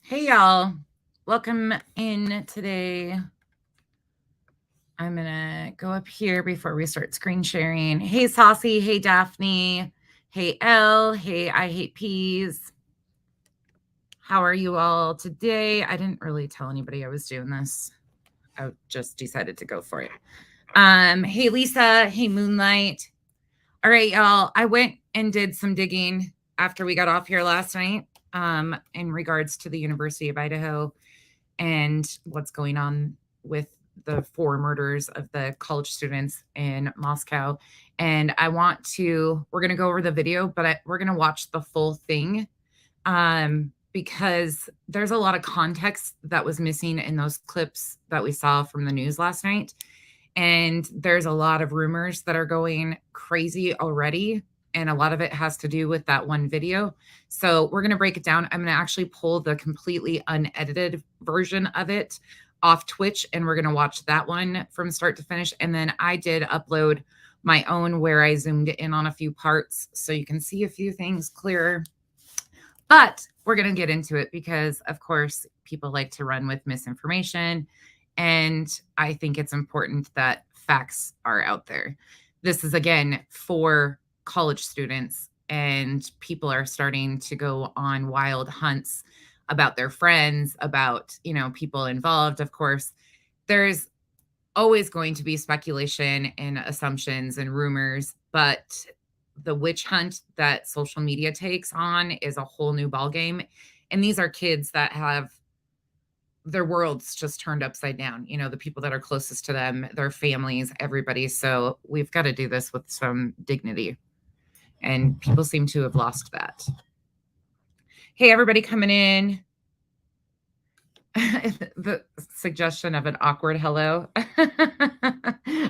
Hey y'all, welcome in today. I'm gonna go up here before we start screen sharing. Hey Saucy, hey Daphne, hey Elle, hey I Hate Peas. How are you all today? I didn't really tell anybody I was doing this. I just decided to go for it. Hey Lisa, hey Moonlight. All right, y'all. I went and did some digging after we got off here last night in regards to the University of Idaho and what's going on with the 4 murders of the college students in Moscow. And we're going to go over the video, but we're going to watch the full thing because there's a lot of context that was missing in those clips that we saw from the news last night. And there's a lot of rumors that are going crazy already. And a lot of it has to do with that one video. So we're going to break it down. I'm going to actually pull the completely unedited version of it off Twitch, and we're going to watch that one from start to finish. And then I did upload my own where I zoomed in on a few parts so you can see a few things clearer. But we're going to get into it because, of course, people like to run with misinformation. And I think it's important that facts are out there. This is, again, for college students, and people are starting to go on wild hunts about their friends, about, people involved. Of course, there's always going to be speculation and assumptions and rumors, but the witch hunt that social media takes on is a whole new ballgame. And these are kids that have their worlds just turned upside down. The people that are closest to them, their families, everybody. So we've got to do this with some dignity. And people seem to have lost that. Hey, everybody coming in. The suggestion of an awkward hello.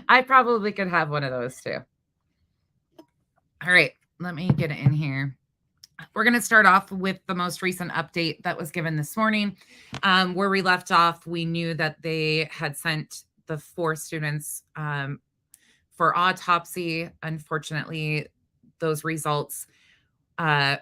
I probably could have one of those too. All right, let me get it in here. We're going to start off with the most recent update that was given this morning. Where we left off, we knew that they had sent the 4 students for autopsy. Unfortunately, those results are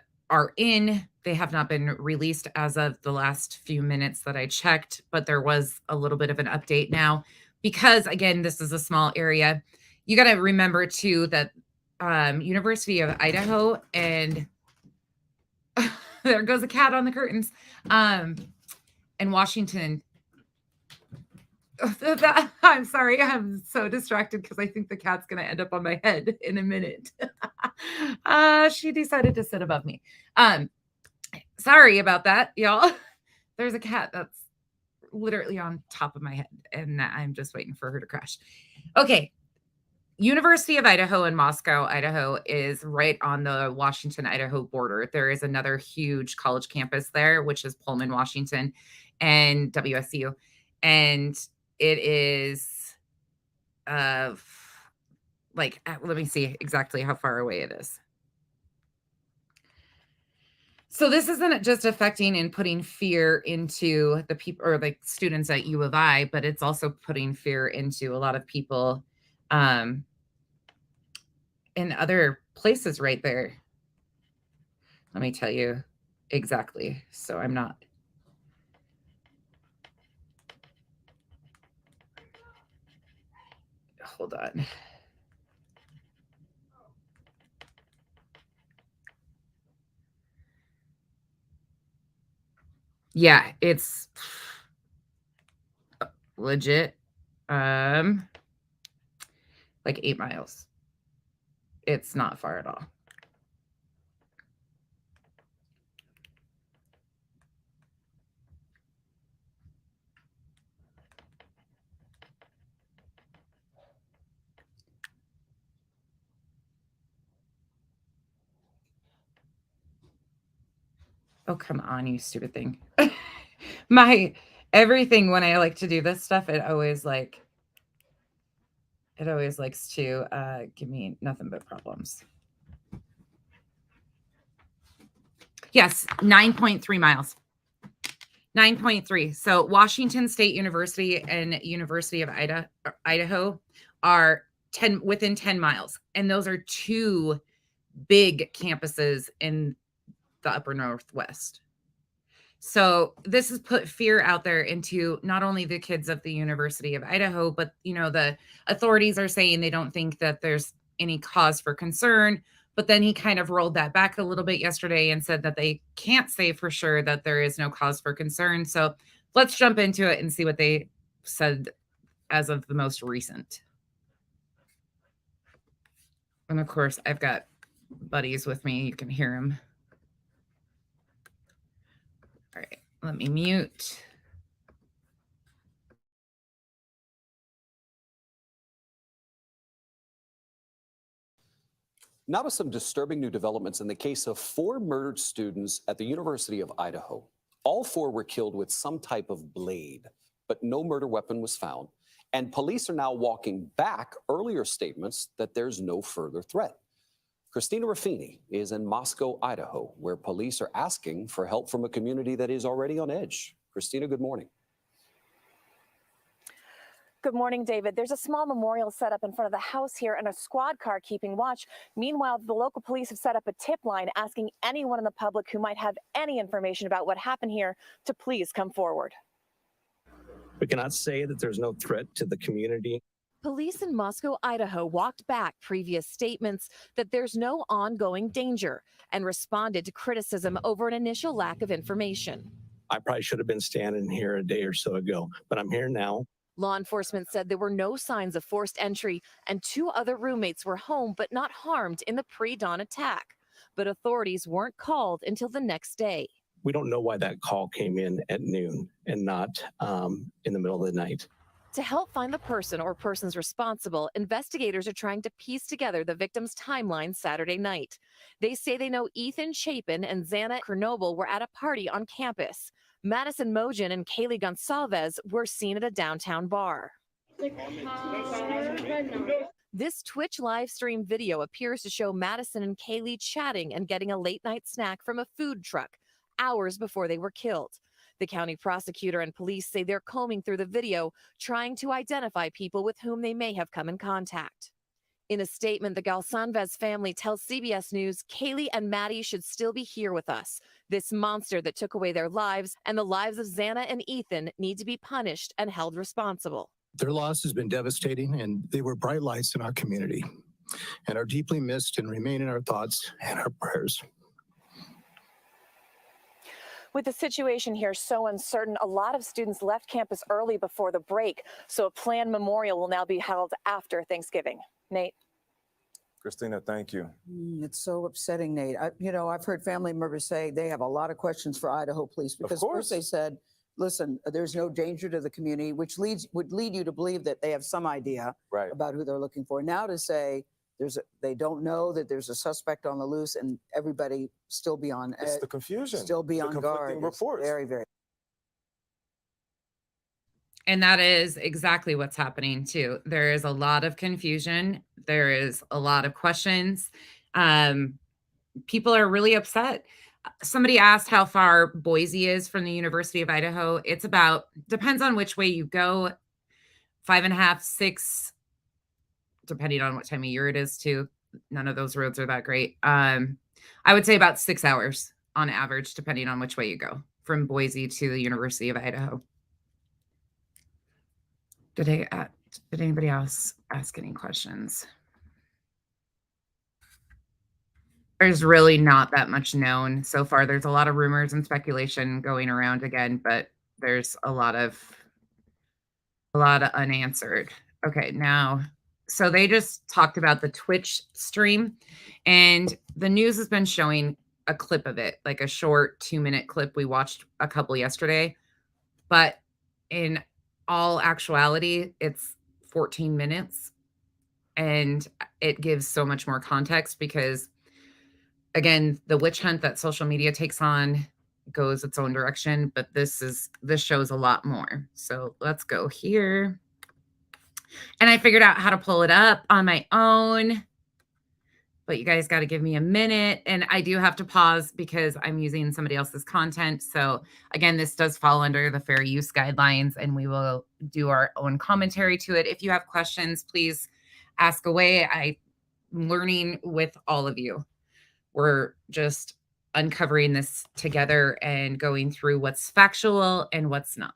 in. They have not been released as of the last few minutes that I checked, but there was a little bit of an update now because, again, this is a small area. You got to remember, too, that University of Idaho and there goes a cat on the curtains. And Washington. I'm sorry. I'm so distracted because I think the cat's going to end up on my head in a minute. She decided to sit above me. Sorry about that, y'all. There's a cat that's literally on top of my head, and I'm just waiting for her to crash. Okay. University of Idaho in Moscow, Idaho is right on the Washington-Idaho border. There is another huge college campus there, which is Pullman, Washington, and WSU. And it is let me see exactly how far away it is. So this isn't just affecting and putting fear into the people or the students at U of I, but it's also putting fear into a lot of people in other places right there. Let me tell you exactly. So I'm not. Hold on. Yeah, it's legit. Like 8 miles. It's not far at all. Oh, come on, you stupid thing. My everything when I like to do this stuff, it always likes to give me nothing but problems. Yes, 9.3 miles. 9.3. So Washington State University and University of Idaho are within 10 miles. And those are 2 big campuses in the upper Northwest. So this has put fear out there into not only the kids of the University of Idaho, but the authorities are saying they don't think that there's any cause for concern. But then he kind of rolled that back a little bit yesterday and said that they can't say for sure that there is no cause for concern. So let's jump into it and see what they said as of the most recent. And of course, I've got buddies with me. You can hear them. All right, let me mute. Now to some disturbing new developments in the case of 4 murdered students at the University of Idaho. All 4 were killed with some type of blade, but no murder weapon was found. And police are now walking back earlier statements that there's no further threat. Christina Raffini is in Moscow, Idaho, where police are asking for help from a community that is already on edge. Christina, good morning. Good morning, David. There's a small memorial set up in front of the house here and a squad car keeping watch. Meanwhile, the local police have set up a tip line asking anyone in the public who might have any information about what happened here to please come forward. We cannot say that there's no threat to the community. Police in Moscow, Idaho walked back previous statements that there's no ongoing danger and responded to criticism over an initial lack of information. I probably should have been standing here a day or so ago, but I'm here now. Law enforcement said there were no signs of forced entry and 2 other roommates were home but not harmed in the pre-dawn attack. But authorities weren't called until the next day. We don't know why that call came in at noon and not in the middle of the night. To help find the person or persons responsible, investigators are trying to piece together the victim's timeline Saturday night. They say they know Ethan Chapin and Xana Chernobyl were at a party on campus. Madison Mogen and Kaylee Gonsalves were seen at a downtown bar. This Twitch live stream video appears to show Madison and Kaylee chatting and getting a late night snack from a food truck hours before they were killed. The county prosecutor and police say they're combing through the video, trying to identify people with whom they may have come in contact. In a statement, the Galsanves family tells CBS News Kaylee and Maddie should still be here with us. This monster that took away their lives and the lives of Xana and Ethan need to be punished and held responsible. Their loss has been devastating, and they were bright lights in our community and are deeply missed and remain in our thoughts and our prayers. With the situation here so uncertain, a lot of students left campus early before the break, so a planned memorial will now be held after Thanksgiving. Nate. Christina, thank you. It's so upsetting, Nate. I've heard family members say they have a lot of questions for Idaho police because first they said, listen, there's no danger to the community, which would lead you to believe that they have some idea about who they're looking for. Now to say they don't know that there's a suspect on the loose and everybody still be on it's the confusion, still be on guard. Reports. Very, very. And that is exactly what's happening too. There is a lot of confusion. There is a lot of questions. People are really upset. Somebody asked how far Boise is from the University of Idaho. It's depends on which way you go, 5.5, 6, depending on what time of year it is too. None of those roads are that great. I would say about 6 hours on average, depending on which way you go from Boise to the University of Idaho. Did anybody else ask any questions? There's really not that much known so far. There's a lot of rumors and speculation going around again, but there's a lot of unanswered. Okay, now, so they just talked about the Twitch stream, and the news has been showing a clip of it, like a short 2-minute clip. We watched a couple yesterday, but in all actuality, it's 14 minutes, and it gives so much more context because, again, the witch hunt that social media takes on goes its own direction, but this shows a lot more. So let's go here. And I figured out how to pull it up on my own, but you guys got to give me a minute. And I do have to pause because I'm using somebody else's content. So again, this does fall under the fair use guidelines, and we will do our own commentary to it. If you have questions, please ask away. I'm learning with all of you. We're just uncovering this together and going through what's factual and what's not.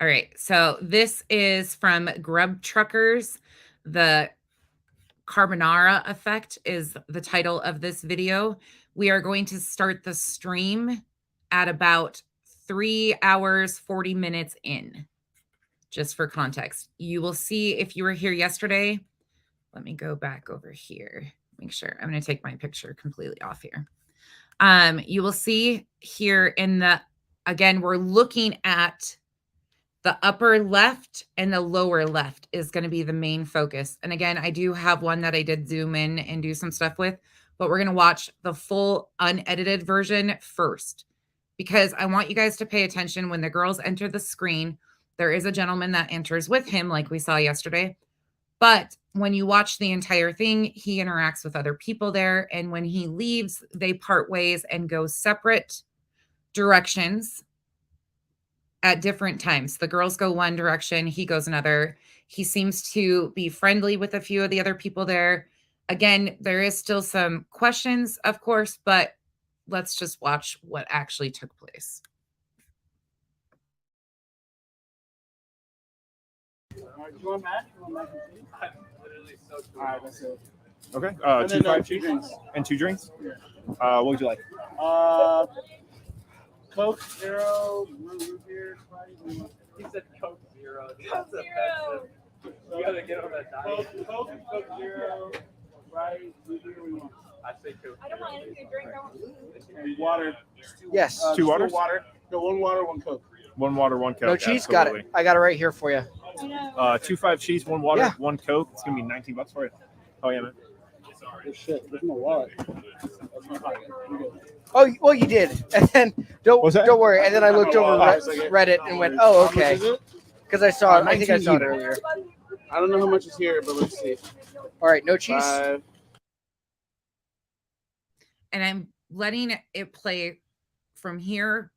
All right, so this is from Grubtruckers. The Carbonara Effect is the title of this video. We are going to start the stream at about 3 hours, 40 minutes in, just for context. You will see if you were here yesterday. Let me go back over here. Make sure. I'm going to take my picture completely off here. You will see here in the, again, we're looking at the upper left and the lower left is going to be the main focus. And again, I do have one that I did zoom in and do some stuff with, but we're going to watch the full unedited version first, because I want you guys to pay attention when the girls enter the screen. There is a gentleman that enters with him, like we saw yesterday. But when you watch the entire thing, he interacts with other people there. And when he leaves, they part ways and go separate directions at different times. The girls go one direction, he goes another. He seems to be friendly with a few of the other people there. Again, there is still some questions, of course, but let's just watch what actually took place. Do you want mac? I'm literally so cool. All right, that's it. Okay. And Two then, 5 2 cheese drinks. and 2 drinks. Yeah. What would you like? Coke Zero, root beer, Sprite. He said Coke Zero. That's offensive. You gotta get on that diet. Coke Zero, Sprite, root beer. What do you want? I say Coke. I don't want anything to drink. I want Water. Yes. 2 waters? Water. No, 1 water, 1 Coke. 1 water, 1 Coke. No cheese? Absolutely. Got it. I got it right here for you. 2 5 cheese, 1 water, Yeah. 1 Coke. It's gonna be $19 for you. Oh yeah, man. Oh shit, there's my wallet. That's my pocket. You're good. Oh, well, you did. And then What's that? don't worry. And then I looked over read it and went, oh, How much okay. is it? Because I saw it. I think I saw it 19 earlier. I don't know how much is here, but let's see. All right, no cheese. 5. And I'm letting it play from here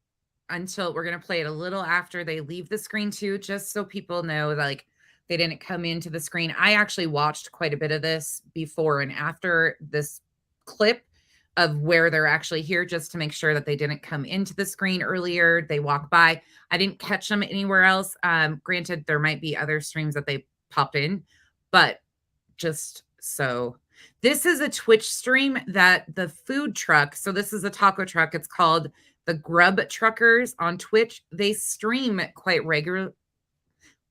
until we're going to play it a little after they leave the screen too, just so people know, like, they didn't come into the screen. I actually watched quite a bit of this before and after this clip of where they're actually here, just to make sure that they didn't come into the screen earlier. They walk by. I didn't catch them anywhere else. Granted, there might be other streams that they popped in, but just so. This is a Twitch stream that the food truck, so this is a taco truck. It's called the Grubtruckers on Twitch. They stream quite regularly.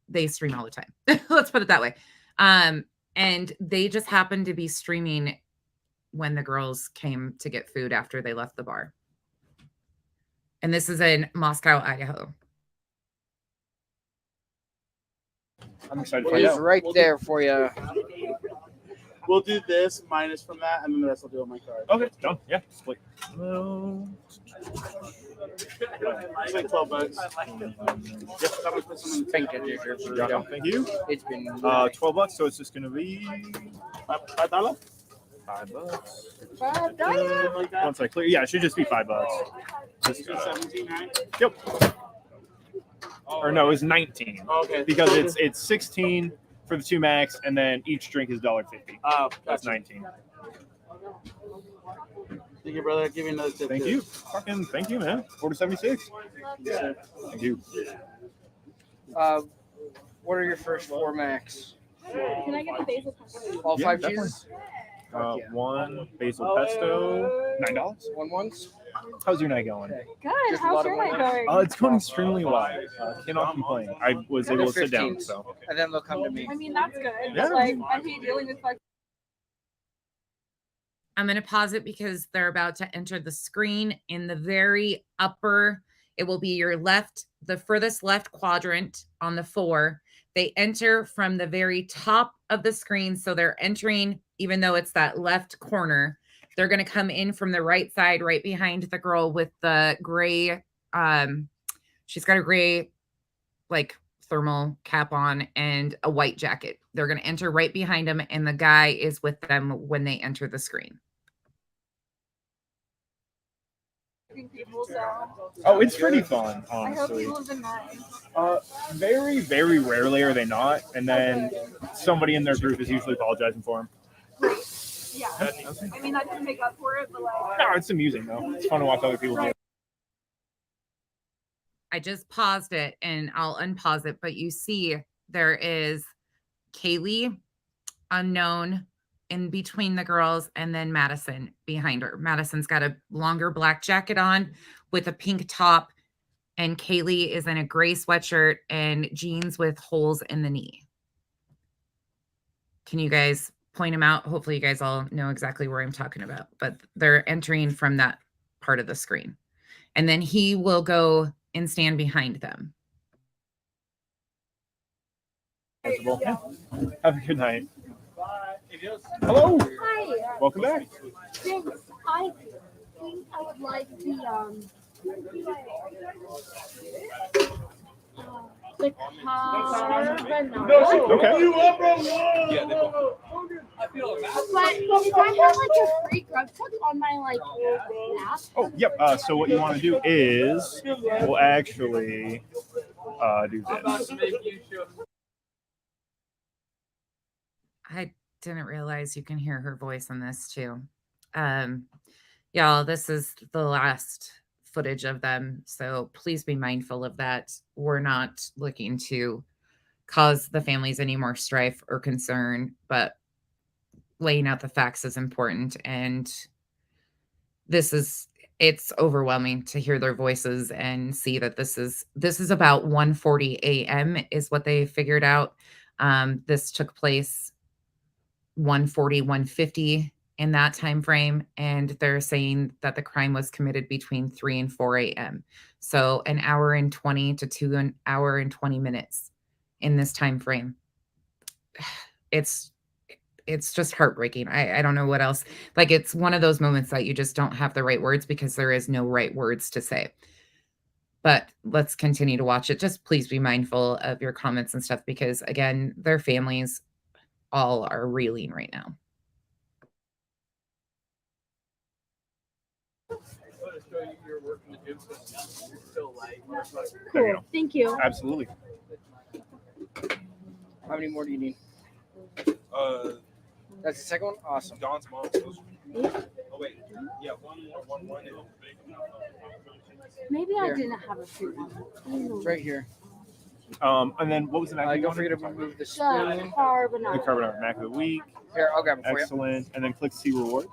They stream all the time. Let's put it that way. And they just happened to be streaming when the girls came to get food after they left the bar. And this is in Moscow, Idaho. I'm excited to It find is out. right there for you. We'll do this minus from that, and then the rest I'll do on my card. Okay, done. Yeah, split. No. It's like $12. Just I'm gonna put some in the Thank table. you. Yeah, thank you. It's been $12, so it's just gonna be $5? $5. $5. Like that? Once I clear, yeah, it should just be $5. This Just, is 17, right? yep. Or no, it was 19 Okay. because it's 16 for the 2 max, and then each drink is $1.50. Oh, That's gotcha. 19. Thank you, brother. I'll give you another tip. Thank too. you. Fucking thank you, man. 476. Yes, sir. Thank you. what are your first 4 max? Can I get the basil pasta? All Yeah, 5 definitely. cheeses? 1 basil pesto, $9. 1 ones? How's your night going? Good. Just a How's lot your of night money. going? It's going extremely well. Cannot complain. I was able to sit down, 15s. so. And then they'll come to me. I mean, that's good. Yeah. But, like, I hate dealing with like. I'm going to pause it because they're about to enter the screen. In the very upper, it will be your left, the furthest left quadrant on the 4. They enter from the very top of the screen. So they're entering, even though it's that left corner, they're going to come in from the right side, right behind the girl with the gray. She's got a gray, like, thermal cap on and a white jacket. They're going to enter right behind them, and the guy is with them when they enter the screen. asking people, so Oh, it's pretty fun, I hope honestly. people have been nice. Very, very rarely are they not, and then somebody in their group is usually apologizing for them. Yeah. I mean, that doesn't make up for it, but like. No, it's amusing though. It's fun to watch other people do it. I just paused it and I'll unpause it, but you see there is Kaylee, unknown, in between the girls, and then Madison behind her. Madison's got a longer black jacket on with a pink top, and Kaylee is in a gray sweatshirt and jeans with holes in the knee. Can you guys point them out? Hopefully you guys all know exactly where I'm talking about, but they're entering from that part of the screen. And then he will go and stand behind them. Yeah. Have a good night. Hello. Hi. Welcome back. Thanks. I think I would like the carbonara. Okay. But if I have like a free Grubtruck on my app. Oh, yep. So what you want to do is we'll actually do this. I didn't realize you can hear her voice in this too. Y'all, this is the last footage of them, so please be mindful of that. We're not looking to cause the families any more strife or concern, but laying out the facts is important. And it's overwhelming to hear their voices and see that this is about 1:40 a.m. is what they figured out. This took place 1:40, 1:50 in that time frame, and they're saying that the crime was committed between 3 and 4 a.m. So an hour and 20 to an hour and 20 minutes in this time frame. It's just heartbreaking. I don't know what else. Like, it's one of those moments that you just don't have the right words because there is no right words to say. But let's continue to watch it. Just please be mindful of your comments and stuff because, again, their families all are reeling right now. Cool. Thank you. Absolutely. How many more do you need? That's the second one? Awesome. Dawn's mom. Oh, wait. Yeah, one more. Maybe Here. I didn't have a free one. It's right here. And then what was the mac? Don't forget to remove the The spoon. The carbonara. carbonara mac of the week. Here, I'll grab it for you. Excellent. And then click see rewards.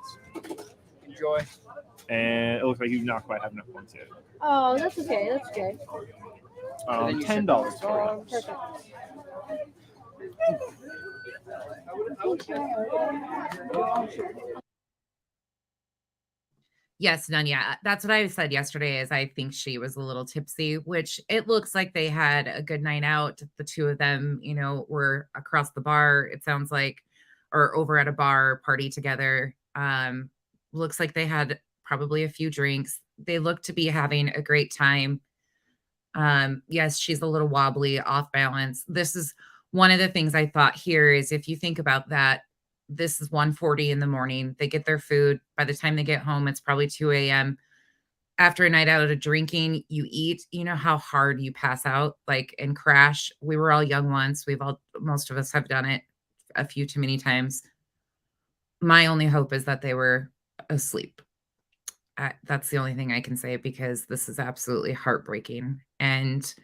Enjoy. And it looks like you do not quite have enough points yet. Oh, that's okay. That's okay. And then you said $10 for Perfect. Yes, none yet. That's what I said yesterday is I think she was a little tipsy, which it looks like they had a good night out. The two of them, were across the bar, it sounds like, or over at a bar party together. Looks like they had probably a few drinks. They look to be having a great time. Yes, she's a little wobbly, off balance. This is one of the things I thought here is if you think about that, this is 1:40 in the morning. They get their food. By the time they get home, it's probably 2 a.m. After a night out of drinking, you eat. You know how hard you pass out, and crash. We were all young once. Most of us have done it a few too many times. My only hope is that they were asleep. That's the only thing I can say because this is absolutely heartbreaking. And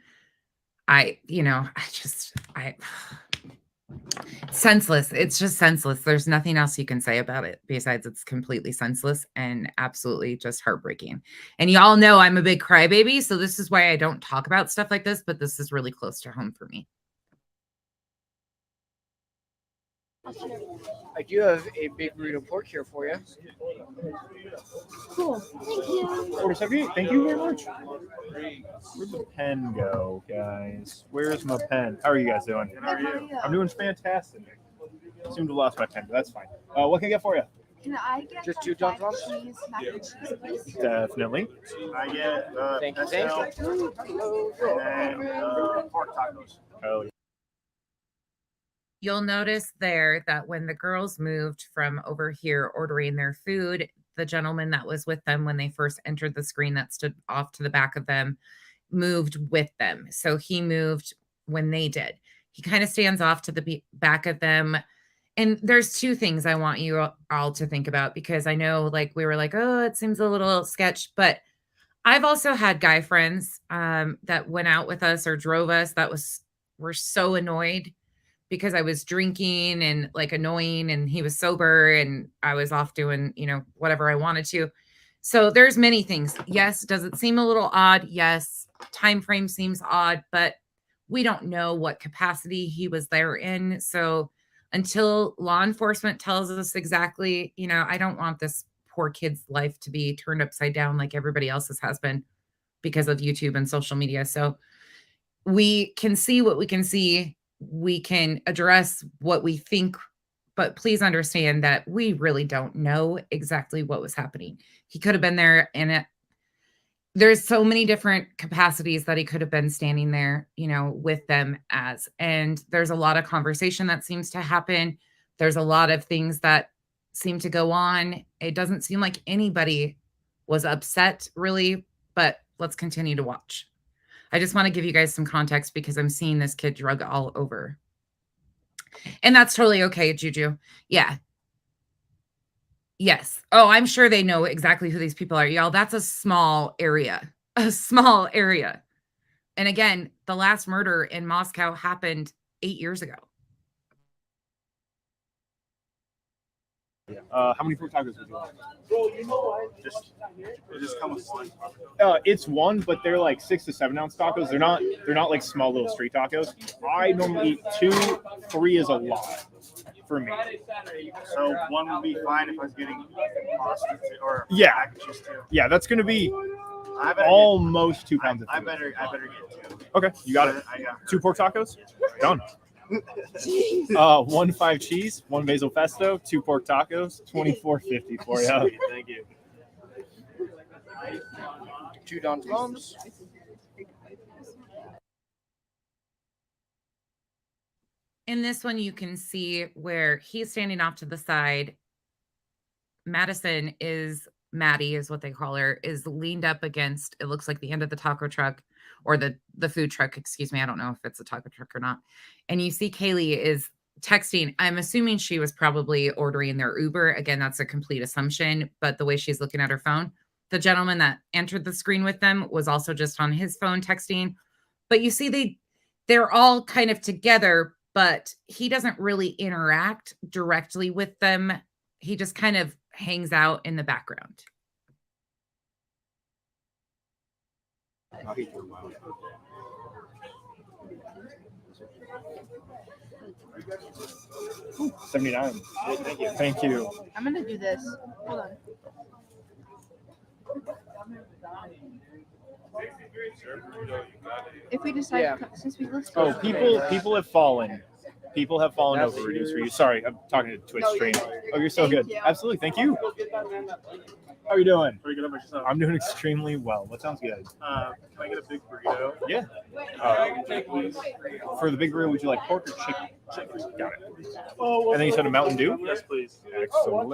senseless. It's just senseless. There's nothing else you can say about it besides it's completely senseless and absolutely just heartbreaking. And y'all know I'm a big crybaby, so this is why I don't talk about stuff like this, but this is really close to home for me. I do have a big burrito pork here for you. Cool. Thank you. Order 78. Thank you very much. Where'd the pen go, guys? Where's my pen? How are you guys doing? How are you? I'm doing fantastic. I seem to have lost my pen, but that's fine. What can I get for you? Can I get Just some 2 John fried Trumps? cheese, mac and cheese, please? Definitely. I get Thank you. pastel and pork tacos. Oh, yeah. You'll notice there that when the girls moved from over here ordering their food, the gentleman that was with them when they first entered the screen that stood off to the back of them moved with them. So he moved when they did. He kind of stands off to the back of them. And there's two things I want you all to think about, because I know like we were like, oh, it seems a little sketch, but I've also had guy friends that went out with us or drove us that were so annoyed because I was drinking and like annoying and he was sober and I was off doing, whatever I wanted to. So there's many things. Yes. Does it seem a little odd? Yes. Time frame seems odd, but we don't know what capacity he was there in. So until law enforcement tells us exactly, I don't want this poor kid's life to be turned upside down like everybody else's has been because of YouTube and social media. So we can see what we can see. We can address what we think, but please understand that we really don't know exactly what was happening. He could have been there, and there's so many different capacities that he could have been standing there, with them as. And there's a lot of conversation that seems to happen. There's a lot of things that seem to go on. It doesn't seem like anybody was upset really, but let's continue to watch. I just want to give you guys some context because I'm seeing this kid drug all over. And that's totally okay, Juju. Yeah. Yes. Oh, I'm sure they know exactly who these people are, y'all. That's a small area. A small area. And again, the last murder in Moscow happened 8 years ago. How many fruit tacos would you like? Just come with one. It's one, but they're like 6 to 7 ounce tacos. They're not like small little street tacos. I normally eat 2, 3 is a lot for me. So one would be fine if I was getting pasta or Yeah. mac and cheese too. Yeah, that's gonna be I better almost 2 pounds of I food. better get 2. Okay, you got it. I got 2 pork tacos? Done. 1 5 cheese, 1 basil pesto, 2 pork tacos, $24.50 for you. Thank you. 2 Don Toms. In this one, you can see where he's standing off to the side. Maddie is what they call her, is leaned up against, it looks like the end of the taco truck or the food truck, excuse me. I don't know if it's a taco truck or not. And you see Kaylee is texting. I'm assuming she was probably ordering their Uber. Again, that's a complete assumption, but the way she's looking at her phone, the gentleman that entered the screen with them was also just on his phone texting. But you see they're all kind of together, but he doesn't really interact directly with them. He just kind of hangs out in the background. Ooh, 79. Thank you. I'm gonna do this. Hold on. If we decide, since we listed. Oh, people have fallen. People have fallen over reviews for you. Sorry, I'm talking to Twitch stream. Oh, you're so good. you. Absolutely. Thank you. How are you doing? Pretty good about yourself. I'm doing extremely well. What sounds good? Can I get a big burrito? Yeah. For the big burrito, would you like pork or chicken? Chicken. Got it. And then you said a Mountain Dew? Yes, please. Excellent.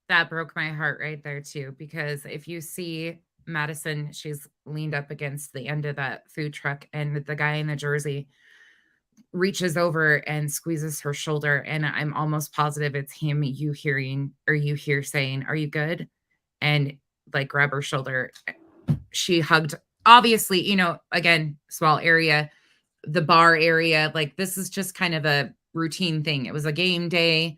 That broke my heart right there too, because if you see Madison, she's leaned up against the end of that food truck, and the guy in the jersey reaches over and squeezes her shoulder, and I'm almost positive it's him you hear saying, "Are you good?" And like grab her shoulder. She hugged, obviously, again, small area, the bar area, like this is just kind of a routine thing. It was a game day,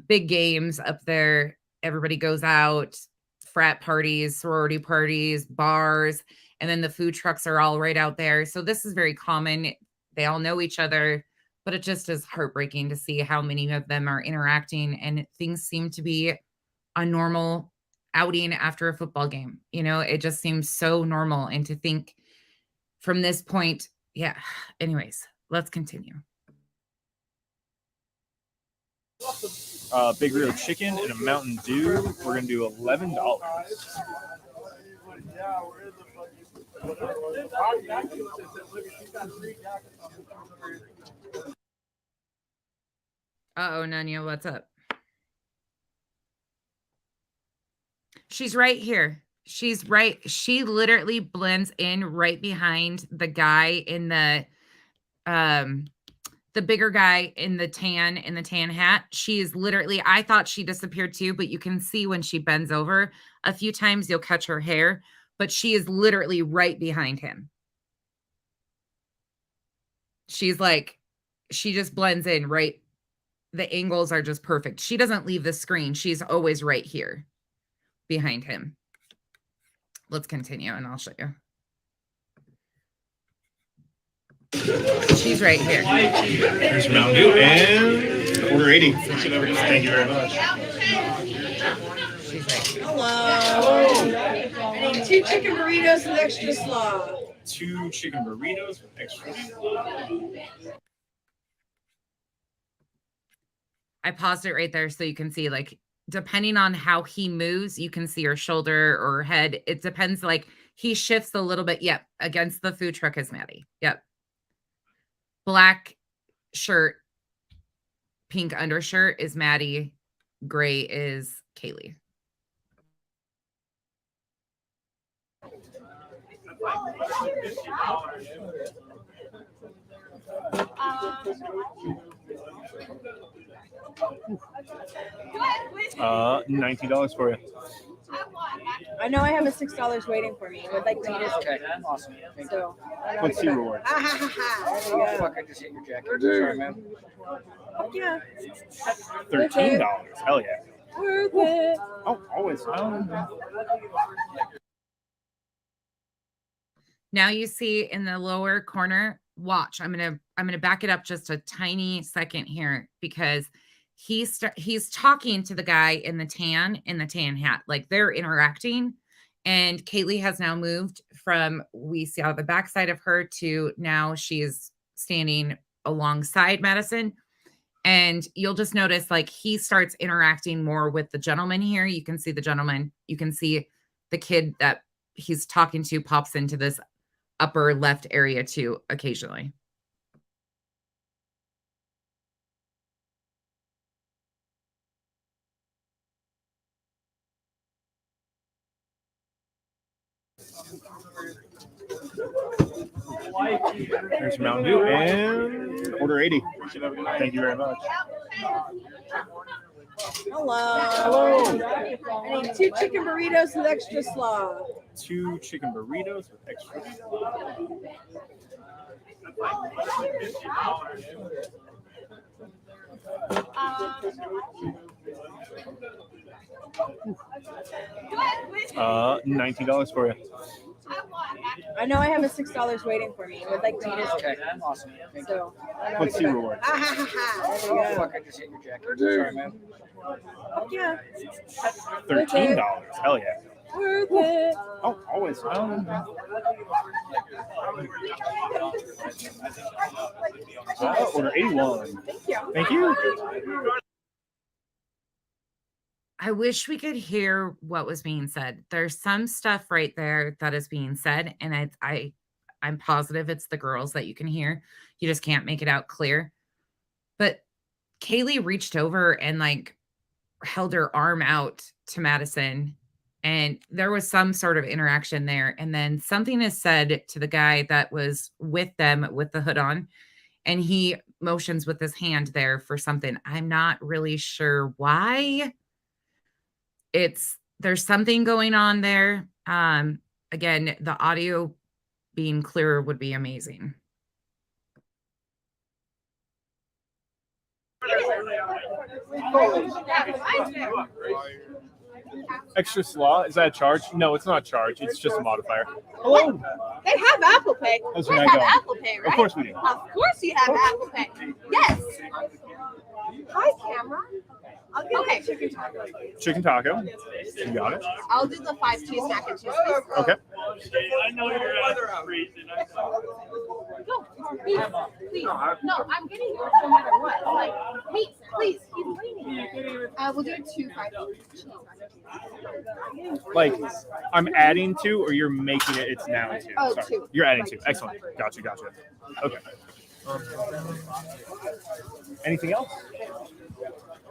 big games up there. Everybody goes out, frat parties, sorority parties, bars, and then the food trucks are all right out there. So this is very common. They all know each other, but it just is heartbreaking to see how many of them are interacting, and things seem to be a normal outing after a football game. It just seems so normal. And to think from this point, yeah. Anyways, let's continue. Big Rio chicken and a Mountain Dew. We're going to do $11. Uh-oh, Nanya, what's up? She's right here. She's right. She literally blends in right behind the guy in the bigger guy in the tan hat. She is literally, I thought she disappeared too, but you can see when she bends over a few times, you'll catch her hair, but she is literally right behind him. She's like, she just blends in right. The angles are just perfect. She doesn't leave the screen. She's always right here behind him. Let's continue and I'll show you. She's right here. Here's Mountain Dew and order 80. Thank you very much. She's right here. Hello. I need 2 chicken burritos with extra slaw. 2 chicken burritos with extra slaw. I paused it right there so you can see, like, depending on how he moves, you can see her shoulder or her head. It depends. Like, he shifts a little bit. Yep. Against the food truck is Maddie. Yep. Black shirt, pink undershirt is Maddie. Gray is Kaylee. $19 for you. I know I have a $6 waiting for me. Would like to just. Okay, awesome. Thank you. So. What's the reward? There you Oh, go. fuck, I just hit your jacket. Sorry, man. Fuck yeah. $13. Hell yeah. Worth it. Oh, always. Now you see in the lower corner, watch. I'm gonna back it up just a tiny second here because he's talking to the guy in the tan hat. Like they're interacting. And Kaylee has now moved from, we saw the backside of her to now she's standing alongside Madison. And you'll just notice like he starts interacting more with the gentleman here. You can see the gentleman. You can see the kid that he's talking to pops into this upper left area too occasionally. Here's Mountain Dew and order 80. Thank you very much. Hello. I need 2 chicken burritos with extra slaw. 2 chicken burritos with extra slaw. $19 for you. I know I have a $6 waiting for me. Would like to just. Okay, awesome. Thank you. So. What's the reward? There you Oh, go. fuck, I just hit your jacket. Sorry, man. Fuck yeah. $13. Hell yeah. Worth it. Oh, always. Order 81. Thank you. Thank you. I wish we could hear what was being said. There's some stuff right there that is being said, and I'm positive it's the girls that you can hear. You just can't make it out clear. But Kaylee reached over and like held her arm out to Madison, and there was some sort of interaction there. And then something is said to the guy that was with them with the hood on, and he motions with his hand there for something. I'm not really sure why. There's something going on there. Again, the audio being clearer would be amazing. Extra slaw? Is that a charge? No, it's not a charge. It's just a modifier. Hello. They have Apple Pay. How's We your have night going? Apple Pay, right? Of course we do. Of course you have Apple Pay. Yes. Hi, camera. Okay. Chicken taco. You got it. I'll do the 5 cheese mac and cheese, please. Okay. I know you're freezing. No, please, please. No, I'm getting yours no matter what. Like, please, he's waiting. We'll do 2 5 cheese mac and cheese. Like, I'm adding 2 or you're making it, it's now 2. Oh, Sorry. 2. You're adding 2. Like, Excellent. Gotcha. Okay. Anything else?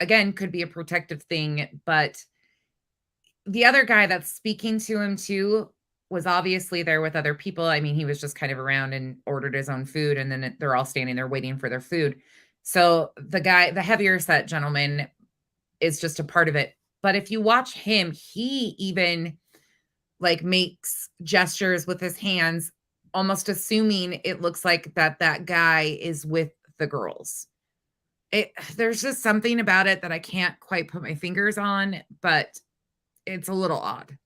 again, could be a protective thing, but the other guy that's speaking to him too was obviously there with other people. I mean, he was just kind of around and ordered his own food, and then they're all standing there waiting for their food. So the heavier set gentleman is just a part of it. But if you watch him, he even like makes gestures with his hands, almost assuming it looks like that guy is with the girls. There's just something about it that I can't quite put my fingers on, but it's a little odd.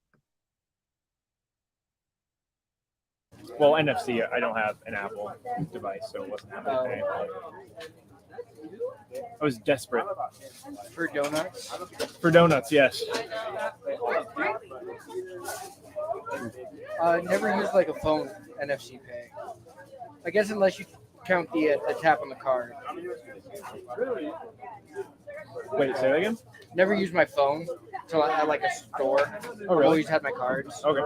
Well, NFC, I don't have an Apple device, so it wasn't having to pay. I was desperate. For donuts? For donuts, yes. Never used like a phone NFC pay. I guess unless you count the tap on the card. Wait, say that again? Never used my phone until at like a store. Oh, really? Always had my cards. Okay.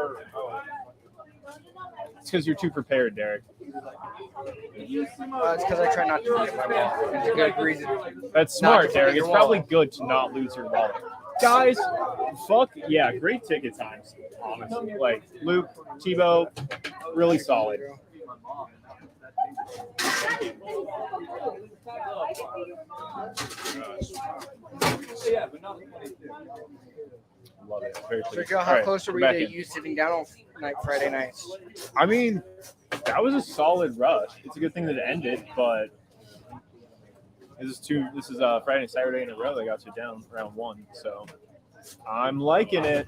It's because you're too prepared, Derek. It's because I try not to forget my wallet. It's a good reason. That's smart, Derek. It's probably good to not lose your wallet. Guys, great ticket times, honestly. Like, Luke, Tebow, really solid. Love it. Very So, pleased. Joe, how All right, close are we we're back to in. you sitting down on Friday nights? I mean, that was a solid rush. It's a good thing that it ended, but this is Friday and Saturday in a row they got sit down round one. So I'm liking it.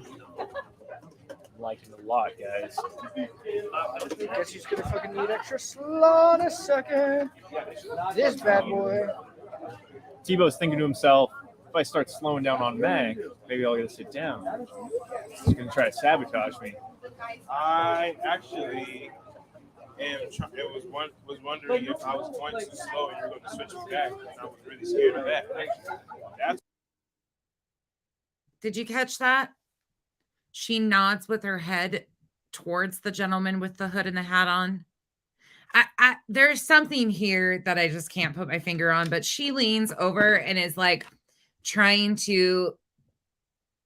Liking it a lot, guys. Guess he's gonna fucking need extra slaw in a second. This bad boy. Tebow's thinking to himself, if I start slowing down on Mac, maybe I'll get to sit down. He's going to try to sabotage me. I actually was wondering if I was going too slow and you were going to switch me back. I was really scared of that. Did you catch that? She nods with her head towards the gentleman with the hood and the hat on. There's something here that I just can't put my finger on, but she leans over and is like trying to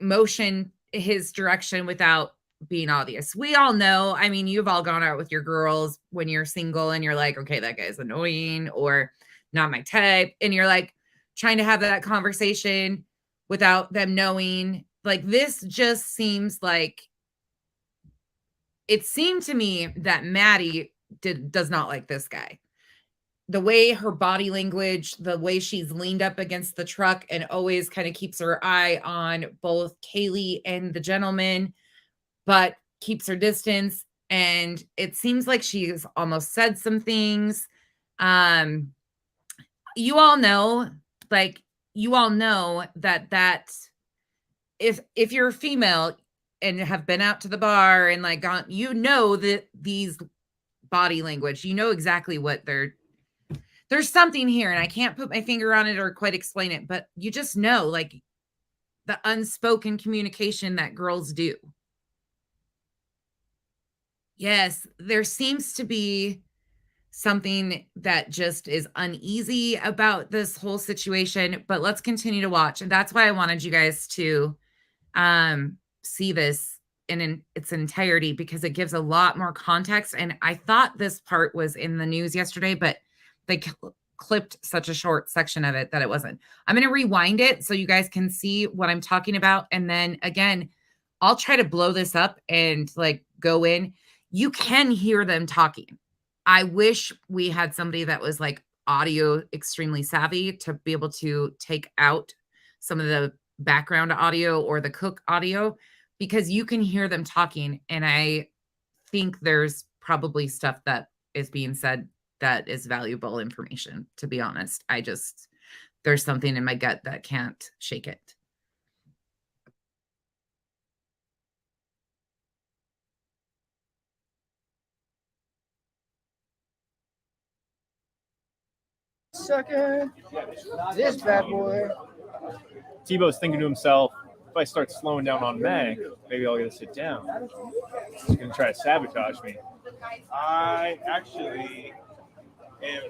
motion his direction without being obvious. We all know, I mean, you've all gone out with your girls when you're single and you're like, okay, that guy's annoying or not my type. And you're like trying to have that conversation without them knowing. Like, this just seems like, it seemed to me that Maddie does not like this guy. The way her body language, the way she's leaned up against the truck and always kind of keeps her eye on both Kaylee and the gentleman, but keeps her distance. And it seems like she's almost said some things. You all know that if you're a female and have been out to the bar and like gone, you know that these body language, you know exactly what there's something here, and I can't put my finger on it or quite explain it, but you just know, like, the unspoken communication that girls do. Yes, there seems to be something that just is uneasy about this whole situation, but let's continue to watch. And that's why I wanted you guys to see this in its entirety, because it gives a lot more context. And I thought this part was in the news yesterday, but they clipped such a short section of it that it wasn't. I'm going to rewind it so you guys can see what I'm talking about. And then again, I'll try to blow this up and like go in. You can hear them talking. I wish we had somebody that was like audio extremely savvy to be able to take out some of the background audio or the cook audio, because you can hear them talking. And I think there's probably stuff that is being said that is valuable information, to be honest. There's something in my gut that can't shake it. Second, this bad boy. Tebow's thinking to himself, if I start slowing down on Mac, maybe I'll get to sit down. He's going to try to sabotage me. I actually and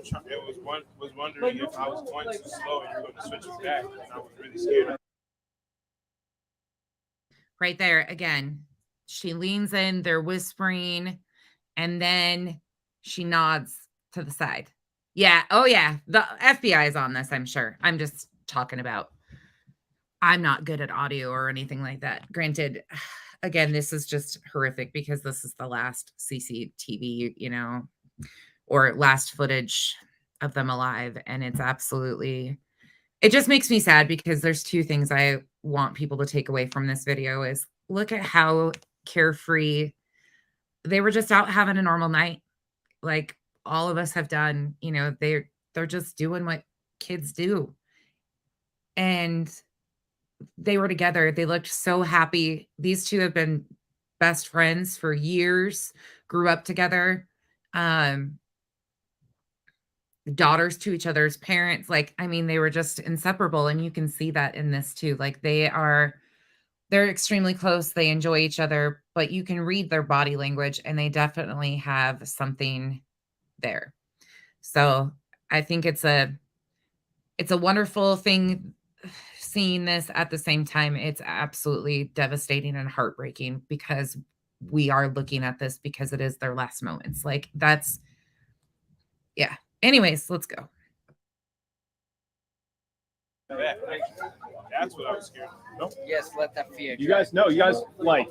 was wondering if I was going too slow and you were going to switch me back, and I was really scared. Right there again, she leans in, they're whispering, and then she nods to the side. Yeah, oh yeah, the FBI is on this, I'm sure. I'm just talking about, I'm not good at audio or anything like that. Granted, again, this is just horrific because this is the last CCTV, or last footage of them alive. And it's absolutely, it just makes me sad because there's two things I want people to take away from this video is look at how carefree they were, just out having a normal night. Like all of us have done, they're just doing what kids do. And they were together. They looked so happy. These two have been best friends for years, grew up together, daughters to each other's parents. Like, I mean, they were just inseparable. And you can see that in this too. Like they're extremely close. They enjoy each other, but you can read their body language and they definitely have something there. So I think it's a wonderful thing seeing this. At the same time, it's absolutely devastating and heartbreaking because we are looking at this because it is their last moments. Like yeah. Anyways, let's go. That's what I was scared of. Nope. Yes, let that fear. You guys know, like,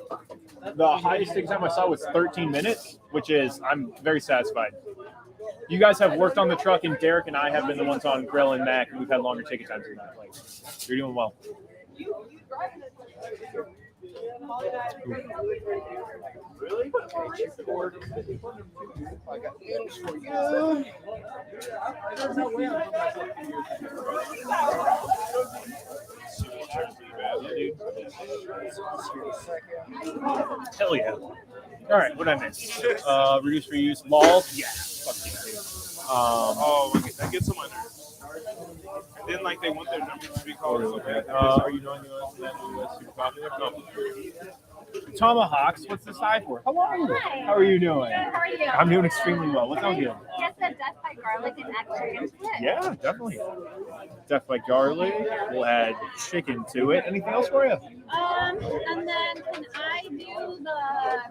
the highest take time I saw was 13 minutes, which is, I'm very satisfied. You guys have worked on the truck, and Derek and I have been the ones on Grill and Mac, and we've had longer ticket times than that. Like, you're doing well. Really? I got news for you. Hell yeah. All right, what did I miss? Reduce, reuse, laws. Yeah. Fuck yeah, dude. Oh, that gets on my nerves. And then, like, they want their numbers to be called. Are you knowing US super popular? No. Tomahawks, what's the side for? Hello. Hi. How are you doing? Good, how are you? I'm doing extremely well. What sounds good? Yes, the death by garlic and extra into it. Yeah, definitely. Death by garlic. We'll add chicken to it. Anything else for you? And then can I do the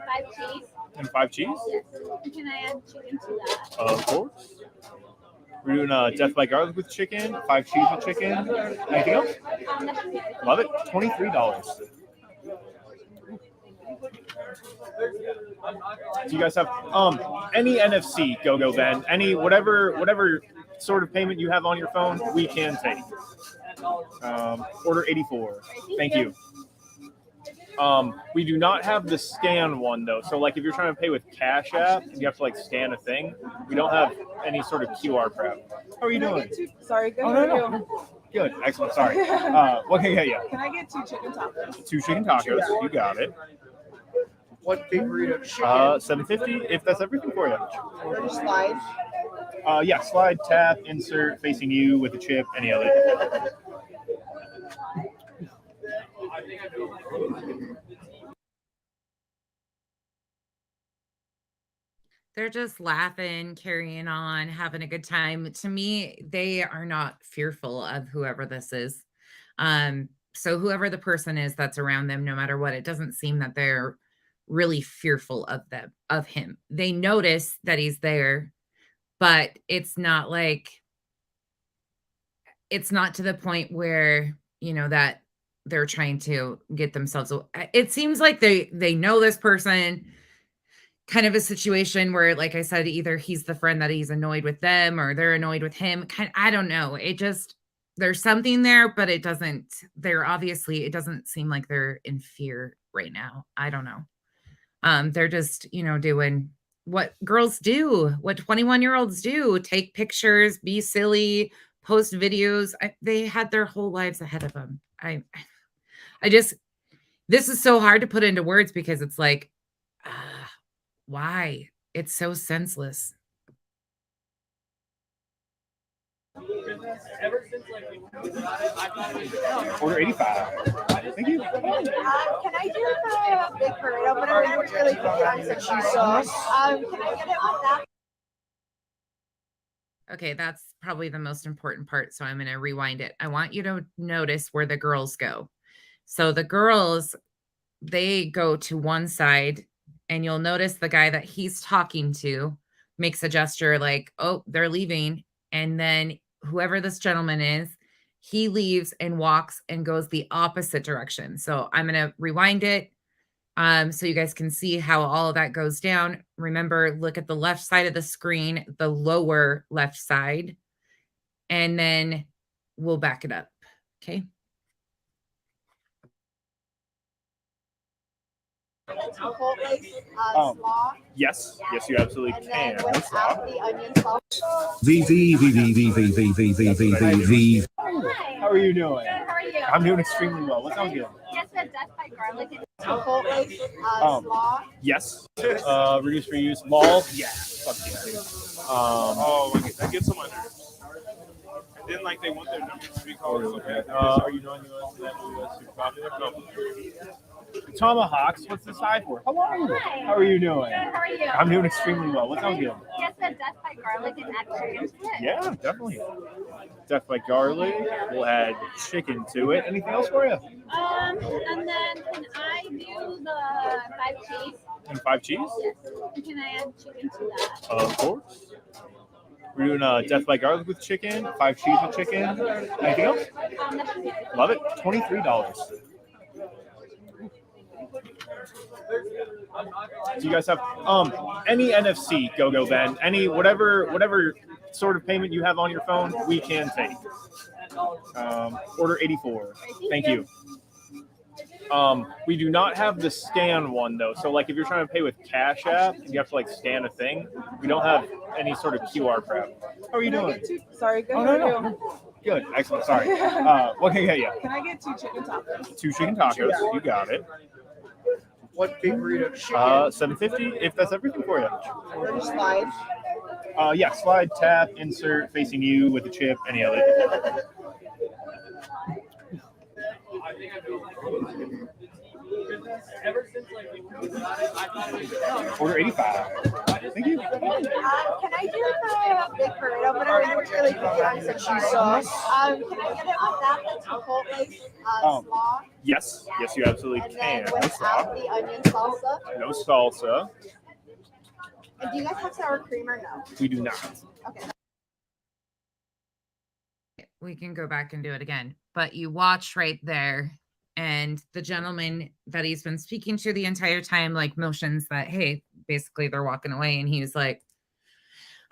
5 cheese? And 5 cheese? Yes. Can I add chicken to that? Of course. We're doing death by garlic with chicken, 5 cheese with chicken. Anything else? Love it. $23. Do you guys have any NFC go then? Any whatever sort of payment you have on your phone, we can take. Order 84. Thank you. We do not have the scan one though. So like if you're trying to pay with Cash App, you have to like scan a thing. We don't have any sort of QR prep. How are you doing? Sorry, good. Oh, no. Good. Excellent. Sorry. What can I get you? Can I get 2 chicken tacos? 2 chicken tacos. You got it. What big burrito chicken? $7.50 if that's everything for you. Or slide? Yeah, slide, tap, insert, facing you with the chip, any other. They're just laughing, carrying on, having a good time. To me, they are not fearful of whoever this is. So whoever the person is that's around them, no matter what, it doesn't seem that they're really fearful of him. They notice that he's there, but it's not to the point where, that they're trying to get themselves. It seems like they know this person, kind of a situation where, like I said, either he's the friend that he's annoyed with them or they're annoyed with him. I don't know. There's something there, but it doesn't seem like they're in fear right now. I don't know. They're just, doing what girls do, what 21-year-olds do, take pictures, be silly, post videos. They had their whole lives ahead of them. This is so hard to put into words because it's like, why? It's so senseless. Order 85. Thank you. Can I do the big burrito? But I'm never really picky on some cheese sauce. Can I get it with that? Okay, that's probably the most important part, so I'm going to rewind it. I want you to notice where the girls go. So the girls, they go to one side, and you'll notice the guy that he's talking to makes a gesture like, oh, they're leaving. And then whoever this gentleman is, he leaves and walks and goes the opposite direction. So I'm going to rewind it so you guys can see how all of that goes down. Remember, look at the left side of the screen, the lower left side, and then we'll back it up. Okay. Yes, yes, you absolutely can. V. How are you doing? Good, how are you? I'm doing extremely well. What sounds good? Yes, the death by garlic and Chipotle slaw. Yes. Reduce, reuse, mall. Yeah. Fuck yeah. Oh, that gets on my nerves. And then like they want their numbers to be called. Okay. Are you knowing that movie was super popular? No. Tomahawks. What's the side for? Hello. Hi. How are you doing? Good, how are you? I'm doing extremely well. What sounds good? Yes, the death by garlic and add chicken to it. Yeah, definitely. Death by garlic. We'll add chicken to it. Anything else for you? And then can I do the 5 cheese? And 5 cheese? Yes. And can I add chicken to that? Of course. We're doing death by garlic with chicken, 5 cheese with chicken. Anything else? That should be it. Love it. $23. Do you guys have any NFC go Ben? Any whatever sort of payment you have on your phone, we can take. Order 84. Thank you. We do not have the scan one though. So like if you're trying to pay with Cash App, you have to like scan a thing. We don't have any sort of QR crap. How are you doing? Sorry, good. Oh, no. Good. Excellent. Sorry. What can I get you? Can I get 2 chicken tacos? 2 chicken tacos. You got it. What big burrito? $7.50 if that's everything for you. Or slide? Yeah, slide, tap, insert, facing you with the chip, any of it. Order 85. Thank you. Can I do the big burrito, but I don't really put it on some cheese sauce? Can I get it without the Chipotle slaw? Yes, yes, you absolutely And can. then without the onion salsa? No salsa. And do you guys have sour cream or no? We do not. Okay. We can go back and do it again, but you watch right there, and the gentleman that he's been speaking to the entire time, like motions that, hey, basically they're walking away. And he's like,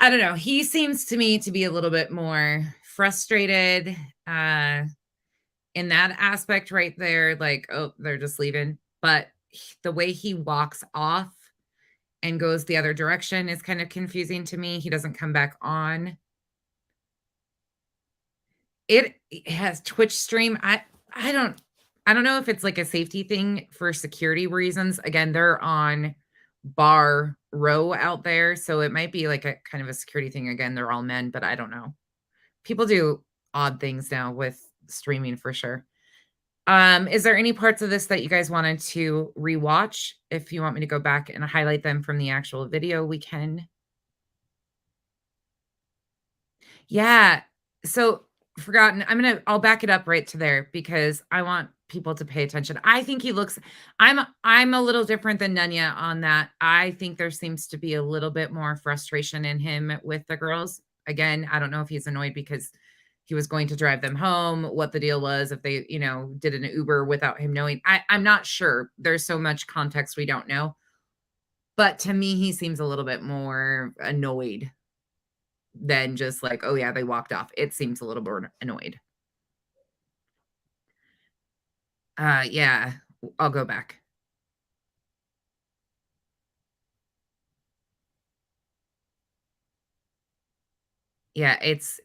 I don't know. He seems to me to be a little bit more frustrated in that aspect right there. Like, oh, they're just leaving. But the way he walks off and goes the other direction is kind of confusing to me. He doesn't come back on. It has Twitch stream. I don't know if it's like a safety thing for security reasons. Again, they're on bar row out there, so it might be like a kind of a security thing. Again, they're all men, but I don't know. People do odd things now with streaming for sure. Is there any parts of this that you guys wanted to rewatch? If you want me to go back and highlight them from the actual video, we can. Yeah. So forgotten. I'll back it up right to there because I want people to pay attention. I think he looks, I'm a little different than Nunya on that. I think there seems to be a little bit more frustration in him with the girls. Again, I don't know if he's annoyed because he was going to drive them home, what the deal was, if they, did an Uber without him knowing. I'm not sure. There's so much context we don't know. But to me, he seems a little bit more annoyed than just like, oh yeah, they walked off. It seems a little more annoyed. Yeah, I'll go back. Yeah, it's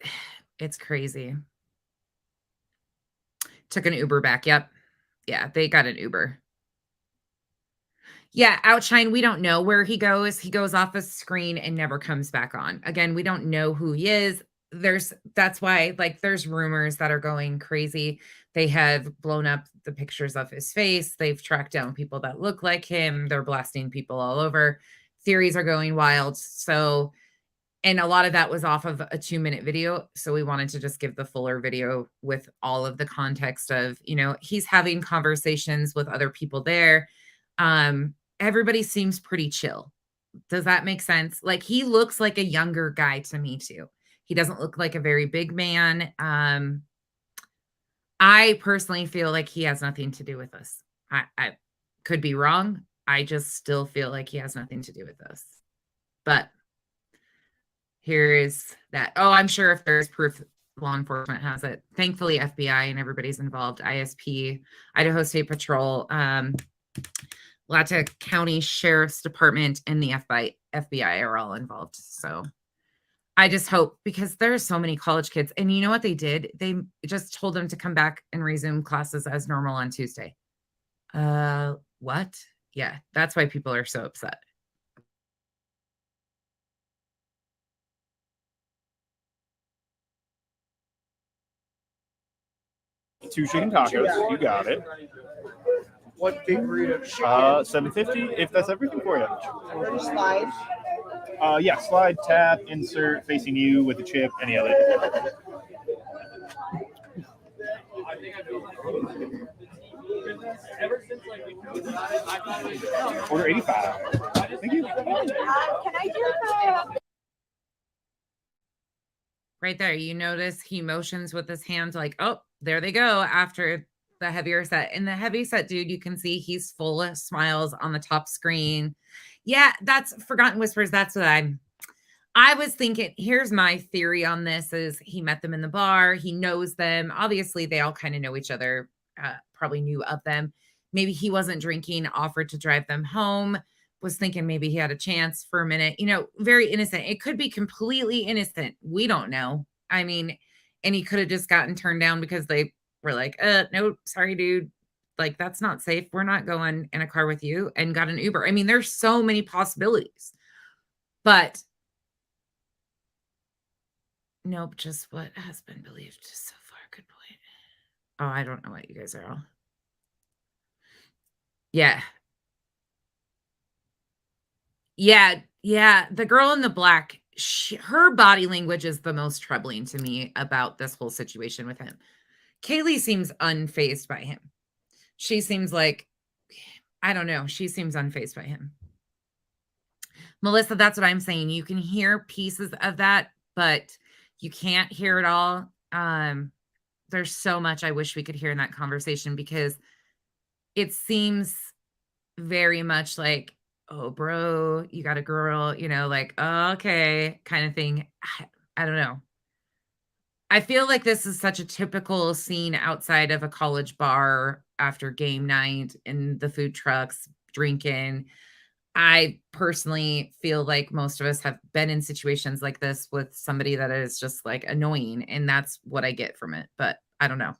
crazy. Took an Uber back. Yep. Yeah, they got an Uber. Yeah, Outshine, we don't know where he goes. He goes off a screen and never comes back on. Again, we don't know who he is. That's why, like, there's rumors that are going crazy. They have blown up the pictures of his face. They've tracked down people that look like him. They're blasting people all over. Theories are going wild. So And a lot of that was off of a 2-minute video. So we wanted to just give the fuller video with all of the context of, he's having conversations with other people there. Everybody seems pretty chill. Does that make sense? Like, he looks like a younger guy to me too. He doesn't look like a very big man. I personally feel like he has nothing to do with this. I could be wrong. I just still feel like he has nothing to do with this. But here is that. Oh, I'm sure if there's proof, law enforcement has it. Thankfully, FBI and everybody's involved. ISP, Idaho State Patrol, Lata County Sheriff's Department, and the FBI are all involved. So I just hope, because there are so many college kids. And you know what they did? They just told them to come back and resume classes as normal on Tuesday. What? Yeah, that's why people are so upset. Two chicken tacos. You got it. What big burrito? $7.50, if that's everything for you. Ready slide? Yeah, slide, tap, insert, facing you with the chip, any other. Order 85. Thank you. Can I do the... Right there, you notice he motions with his hands like, oh, there they go after the heavier set. And the heavy set dude, you can see he's full of smiles on the top screen. Yeah, that's Forgotten Whispers. That's what I was thinking. Here's my theory on this is he met them in the bar. He knows them. Obviously, they all kind of know each other, probably knew of them. Maybe he wasn't drinking, offered to drive them home, was thinking maybe he had a chance for a minute, very innocent. It could be completely innocent. We don't know. I mean, and he could have just gotten turned down because they were like, no, sorry, dude. Like, that's not safe. We're not going in a car with you, and got an Uber. I mean, there's so many possibilities, but nope, just what has been believed so far. Good point. Oh, I don't know what you guys are all. Yeah. Yeah. The girl in the black, her body language is the most troubling to me about this whole situation with him. Kaylee seems unfazed by him. She seems like, I don't know. She seems unfazed by him. Melissa, that's what I'm saying. You can hear pieces of that, but you can't hear it all. There's so much I wish we could hear in that conversation, because it seems very much like, oh, bro, you got a girl, like, okay, kind of thing. I don't know. I feel like this is such a typical scene outside of a college bar after game night and the food trucks drinking. I personally feel like most of us have been in situations like this with somebody that is just like annoying, and that's what I get from it. But I don't know.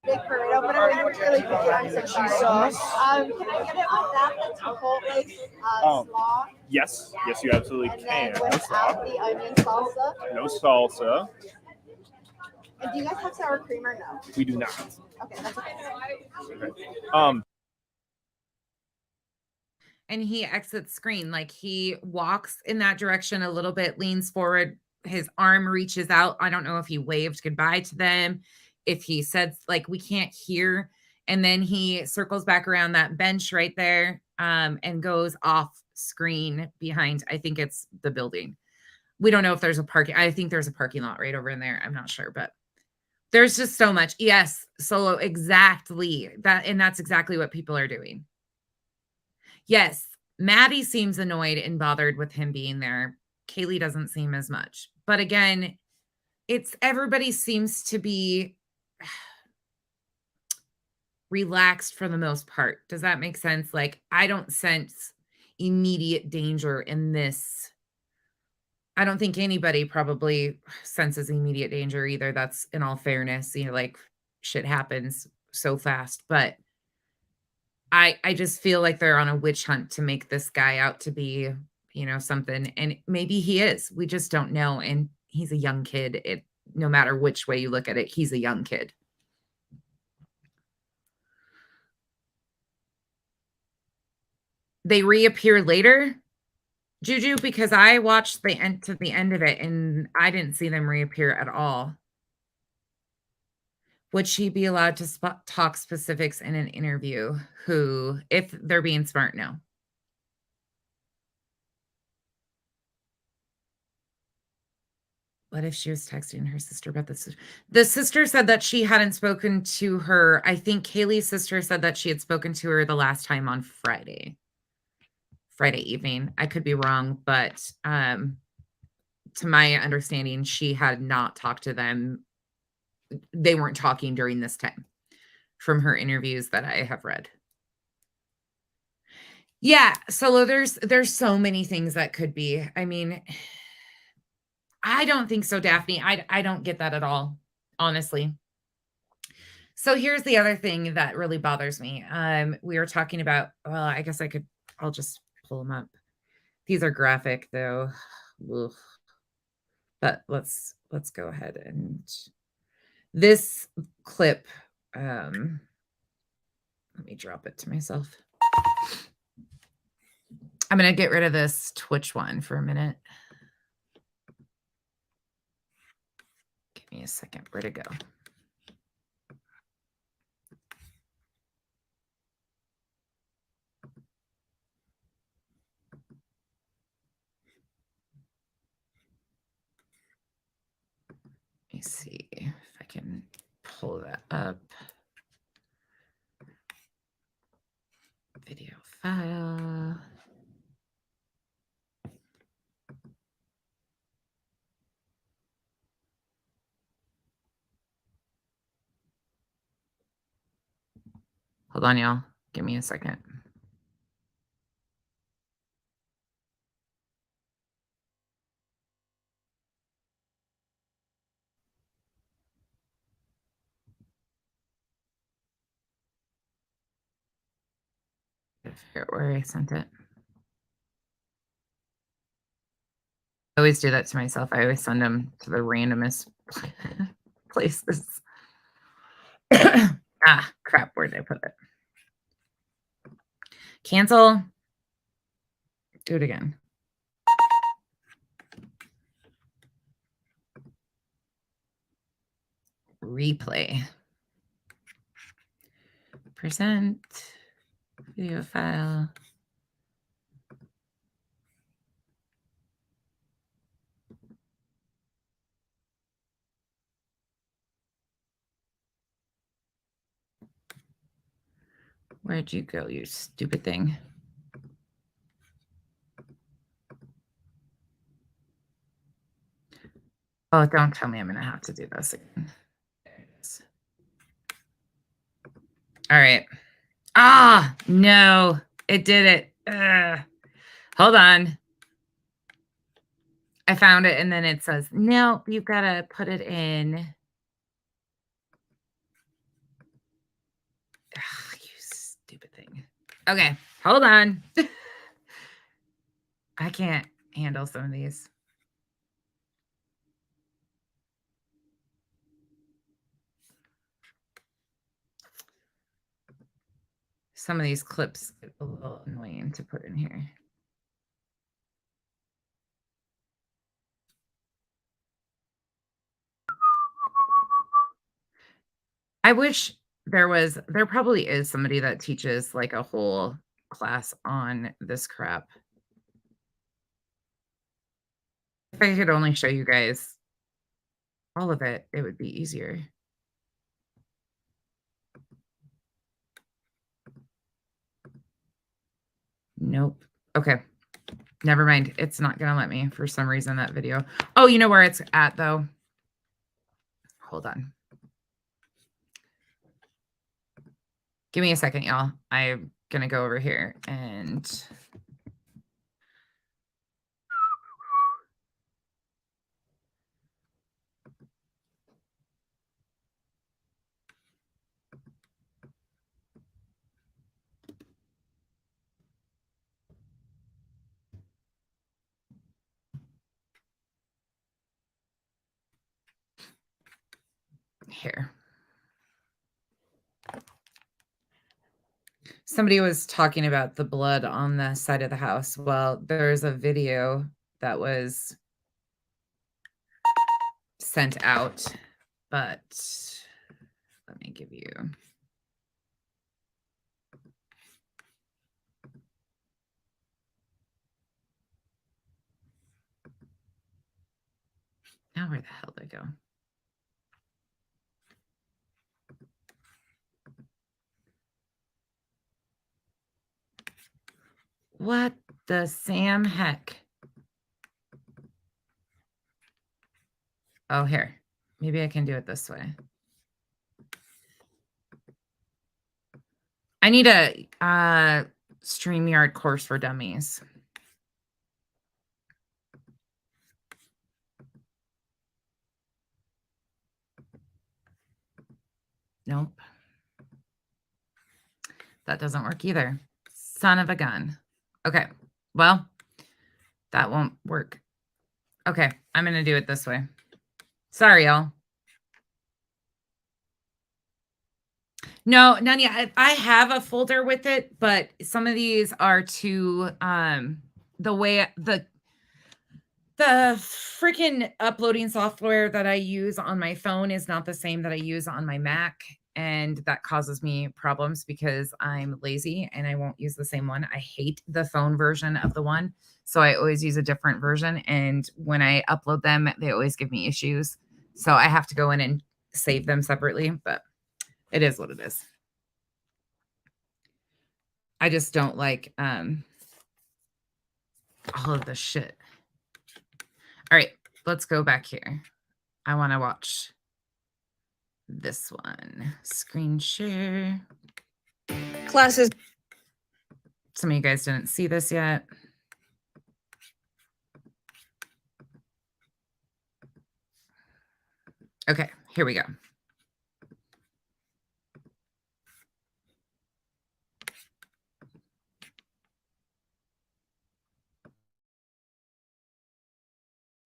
Big burrito, but I'm gonna really quick on some cheese sauce. Can I get it with that? The chipotle slaw. Yes, you absolutely and can. Then without the onion salsa. No salsa. And do you guys have sour cream or no? We do not. Okay, that's okay. Okay. And he exits screen, like he walks in that direction a little bit, leans forward, his arm reaches out. I don't know if he waved goodbye to them, if he said, like, we can't hear. And then he circles back around that bench right there, and goes off screen behind, I think it's the building. We don't know if there's a parking. I think there's a parking lot right over in there. I'm not sure, but there's just so much. Yes, Solo, exactly. And that's exactly what people are doing. Yes, Maddie seems annoyed and bothered with him being there. Kaylee doesn't seem as much. But again, everybody seems to be relaxed for the most part. Does that make sense? Like, I don't sense immediate danger in this. I don't think anybody probably senses immediate danger either. That's, in all fairness, like, shit happens so fast. But I just feel like they're on a witch hunt to make this guy out to be, something. And maybe he is. We just don't know. And he's a young kid. No matter which way you look at it, he's a young kid. They reappear later. Juju, because I watched the end to the end of it and I didn't see them reappear at all. Would she be allowed to talk specifics in an interview? Who, if they're being smart, no. What if she was texting her sister about this? The sister said that she hadn't spoken to her. I think Kaylee's sister said that she had spoken to her the last time on Friday evening. I could be wrong, but to my understanding, she had not talked to them. They weren't talking during this time from her interviews that I have read. Yeah, so there's so many things that could be. I mean, I don't think so, Daphne. I don't get that at all, honestly. So here's the other thing that really bothers me. We were talking about, well, I guess I'll just pull them up. These are graphic though. Ugh. But let's go ahead and this clip, let me drop it to myself. I'm going to get rid of this Twitch one for a minute. Give me a second. Where'd it go? Let me see if I can pull that up. Video file. Hold on, y'all. Give me a second. I forget where I sent it. I always do that to myself. I always send them to the randomest places. Ah, crap. Where did I put it? Cancel. Do it again. Replay. Present. Video file. Where'd you go, you stupid thing? Oh, don't tell me I'm going to have to do this again. All right. Ah, no, it did it. Hold on. I found it, and then it says, no, you've got to put it in. Ugh, you stupid thing. Okay, hold on. I can't handle some of these. Some of these clips get a little annoying to put in here. I wish there probably is somebody that teaches like a whole class on this crap. If I could only show you guys all of it, it would be easier. Nope. Okay. Never mind. It's not going to let me for some reason, that video. Oh, you know where it's at though? Hold on. Give me a second, y'all. I'm going to go over here and here. Somebody was talking about the blood on the side of the house. Well, there's a video that was sent out, but let me give you. Now where the hell did I go? What the Sam heck? Oh, here. Maybe I can do it this way. I need a StreamYard course for dummies. Nope. That doesn't work either. Son of a gun. Okay. Well, that won't work. Okay. I'm going to do it this way. Sorry, y'all. No, none yet. I have a folder with it, but some of these are too, the way the freaking uploading software that I use on my phone is not the same that I use on my Mac. And that causes me problems because I'm lazy and I won't use the same one. I hate the phone version of the one. So I always use a different version. And when I upload them, they always give me issues. So I have to go in and save them separately, but it is what it is. I just don't like all of this shit. All right, let's go back here. I want to watch this one. Screen share. Classes. Some of you guys didn't see this yet. Okay, here we go.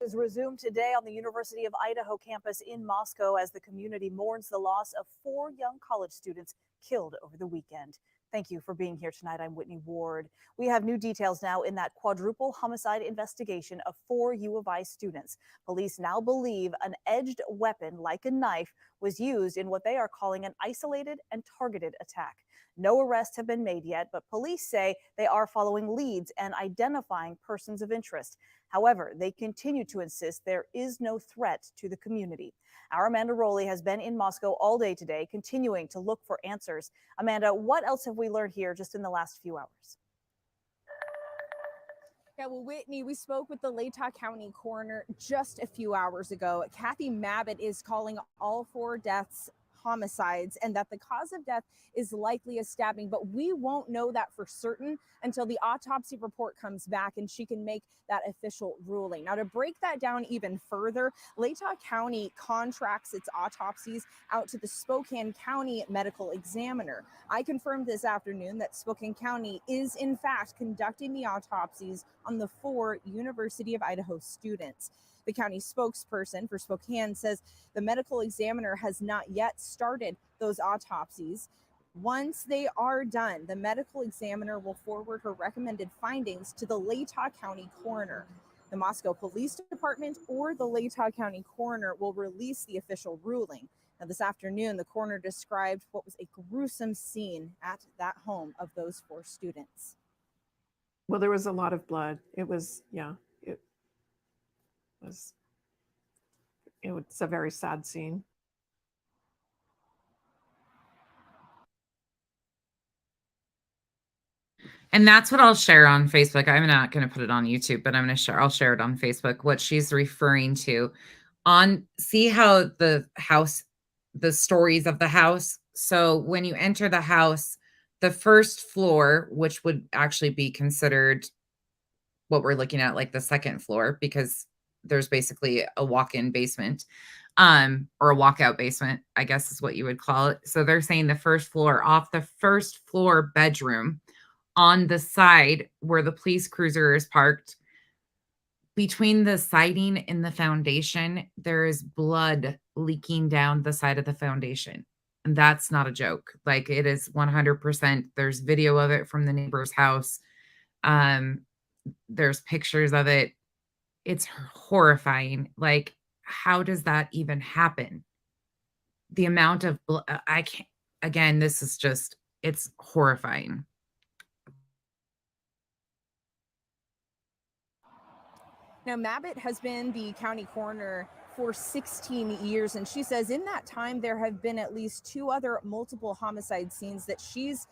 Is resumed today on the University of Idaho campus in Moscow as the community mourns the loss of 4 young college students killed over the weekend. Thank you for being here tonight. I'm Whitney Ward. We have new details now in that quadruple homicide investigation of 4 U of I students. Police now believe an edged weapon like a knife was used in what they are calling an isolated and targeted attack. No arrests have been made yet, but police say they are following leads and identifying persons of interest. However, they continue to insist there is no threat to the community. Our Amanda Rowley has been in Moscow all day today, continuing to look for answers. Amanda, what else have we learned here just in the last few hours? Yeah, well, Whitney, we spoke with the Latah County coroner just a few hours ago. Kathy Mabbitt is calling all 4 deaths homicides and that the cause of death is likely a stabbing, but we won't know that for certain until the autopsy report comes back and she can make that official ruling. Now, to break that down even further, Latah County contracts its autopsies out to the Spokane County medical examiner. I confirmed this afternoon that Spokane County is in fact conducting the autopsies on the 4 University of Idaho students. The county spokesperson for Spokane says the medical examiner has not yet started those autopsies. Once they are done, the medical examiner will forward her recommended findings to the Latah County coroner. The Moscow Police Department or the Latah County coroner will release the official ruling. Now, this afternoon, the coroner described what was a gruesome scene at that home of those 4 students. Well, there was a lot of blood. It was, yeah, it's a very sad scene. And that's what I'll share on Facebook. I'm not going to put it on YouTube, but I'll share it on Facebook, what she's referring to see how the stories of the house. So when you enter the house, the first floor, which would actually be considered what we're looking at, like the second floor, because there's basically a walk-in basement, or a walkout basement, I guess is what you would call it. So they're saying the first floor, off the first floor bedroom, on the side where the police cruiser is parked, between the siding and the foundation, there is blood leaking down the side of the foundation. And that's not a joke. Like, it is 100%. There's video of it from the neighbor's house. Um, there's pictures of it. It's horrifying. Like, how does that even happen? The amount of I can't, again, this is just, it's horrifying. Now, Mabbitt has been the county coroner for 16 years, and she says in that time there have been at least 2 other multiple homicide scenes that she's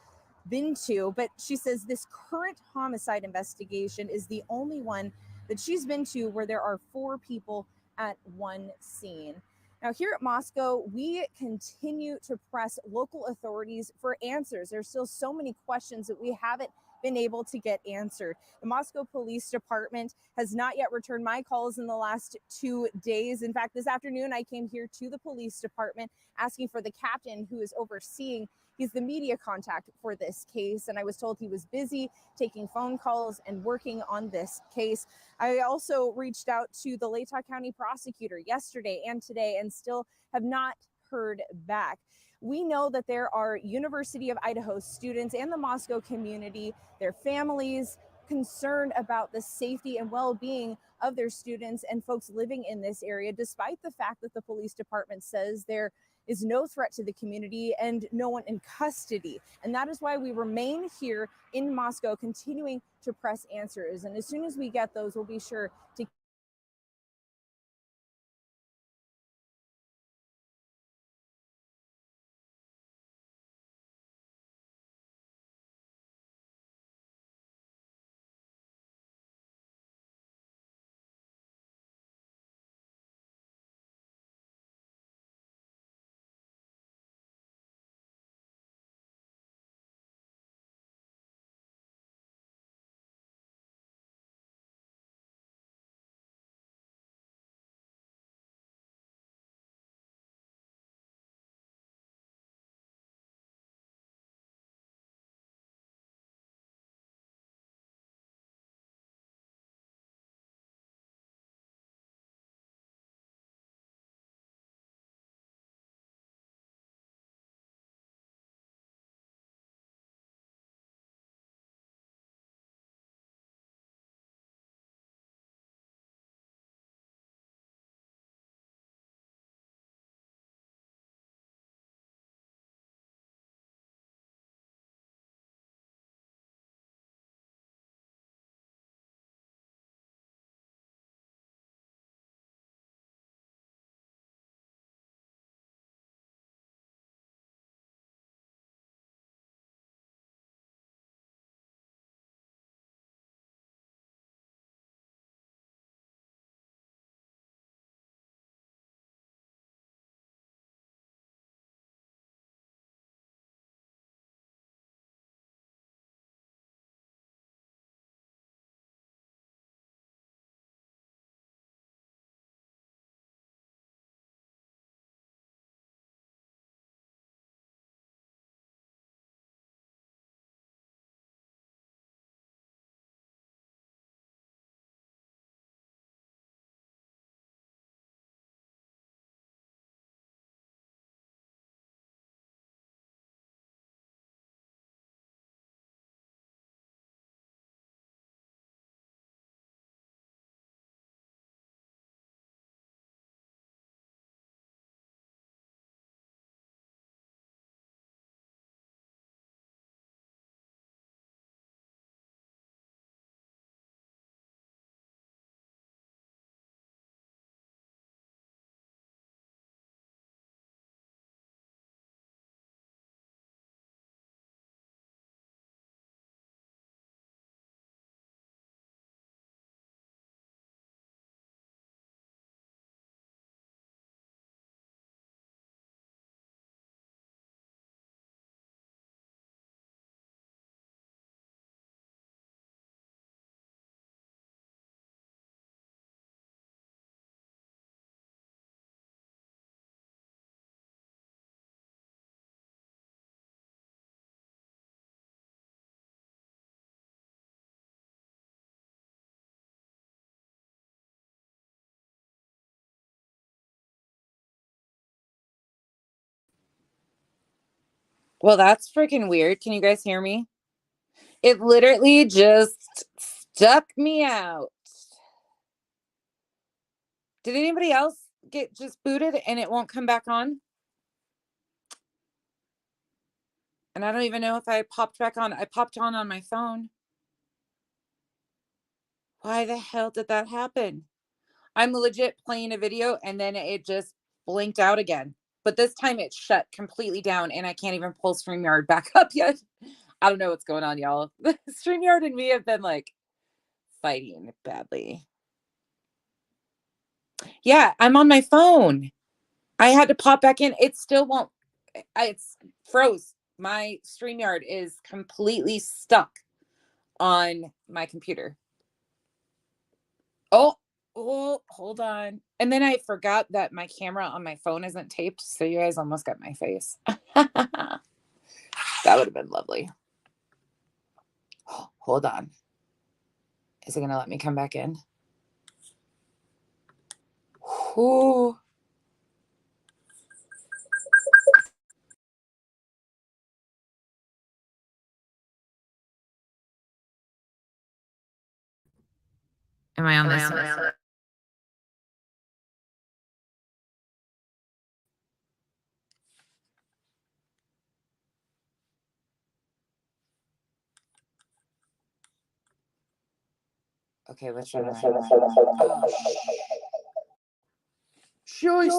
been to, but she says this current homicide investigation is the only one that she's been to where there are 4 people at one scene. Now, here at Moscow, we continue to press local authorities for answers. There's still so many questions that we haven't been able to get answered. The Moscow Police Department has not yet returned my calls in the last 2 days. In fact, this afternoon, I came here to the police department asking for the captain who is overseeing. He's the media contact for this case, and I was told he was busy taking phone calls and working on this case. I also reached out to the Latah County prosecutor yesterday and today and still have not heard back. We know that there are University of Idaho students and the Moscow community, their families, concerned about the safety and well-being of their students and folks living in this area, despite the fact that the police department says there is no threat to the community and no one in custody. And that is why we remain here in Moscow, continuing to press answers. And as soon as we get those, we'll be sure to Well, that's freaking weird. Can you guys hear me? It literally just stuck me out. Did anybody else get just booted and it won't come back on? And I don't even know if I popped back on. I popped on my phone. Why the hell did that happen? I'm legit playing a video and then it just blinked out again. But this time it shut completely down and I can't even pull StreamYard back up yet. I don't know what's going on, y'all. StreamYard and me have been like fighting badly. Yeah, I'm on my phone. I had to pop back in. It still won't. It's froze. My StreamYard is completely stuck on my computer. Oh, hold on. And then I forgot that my camera on my phone isn't taped, so you guys almost got my face. That would have been lovely. Hold on. Is it going to let me come back in? Ooh. Am I on this one? Okay, let's try that. Choice.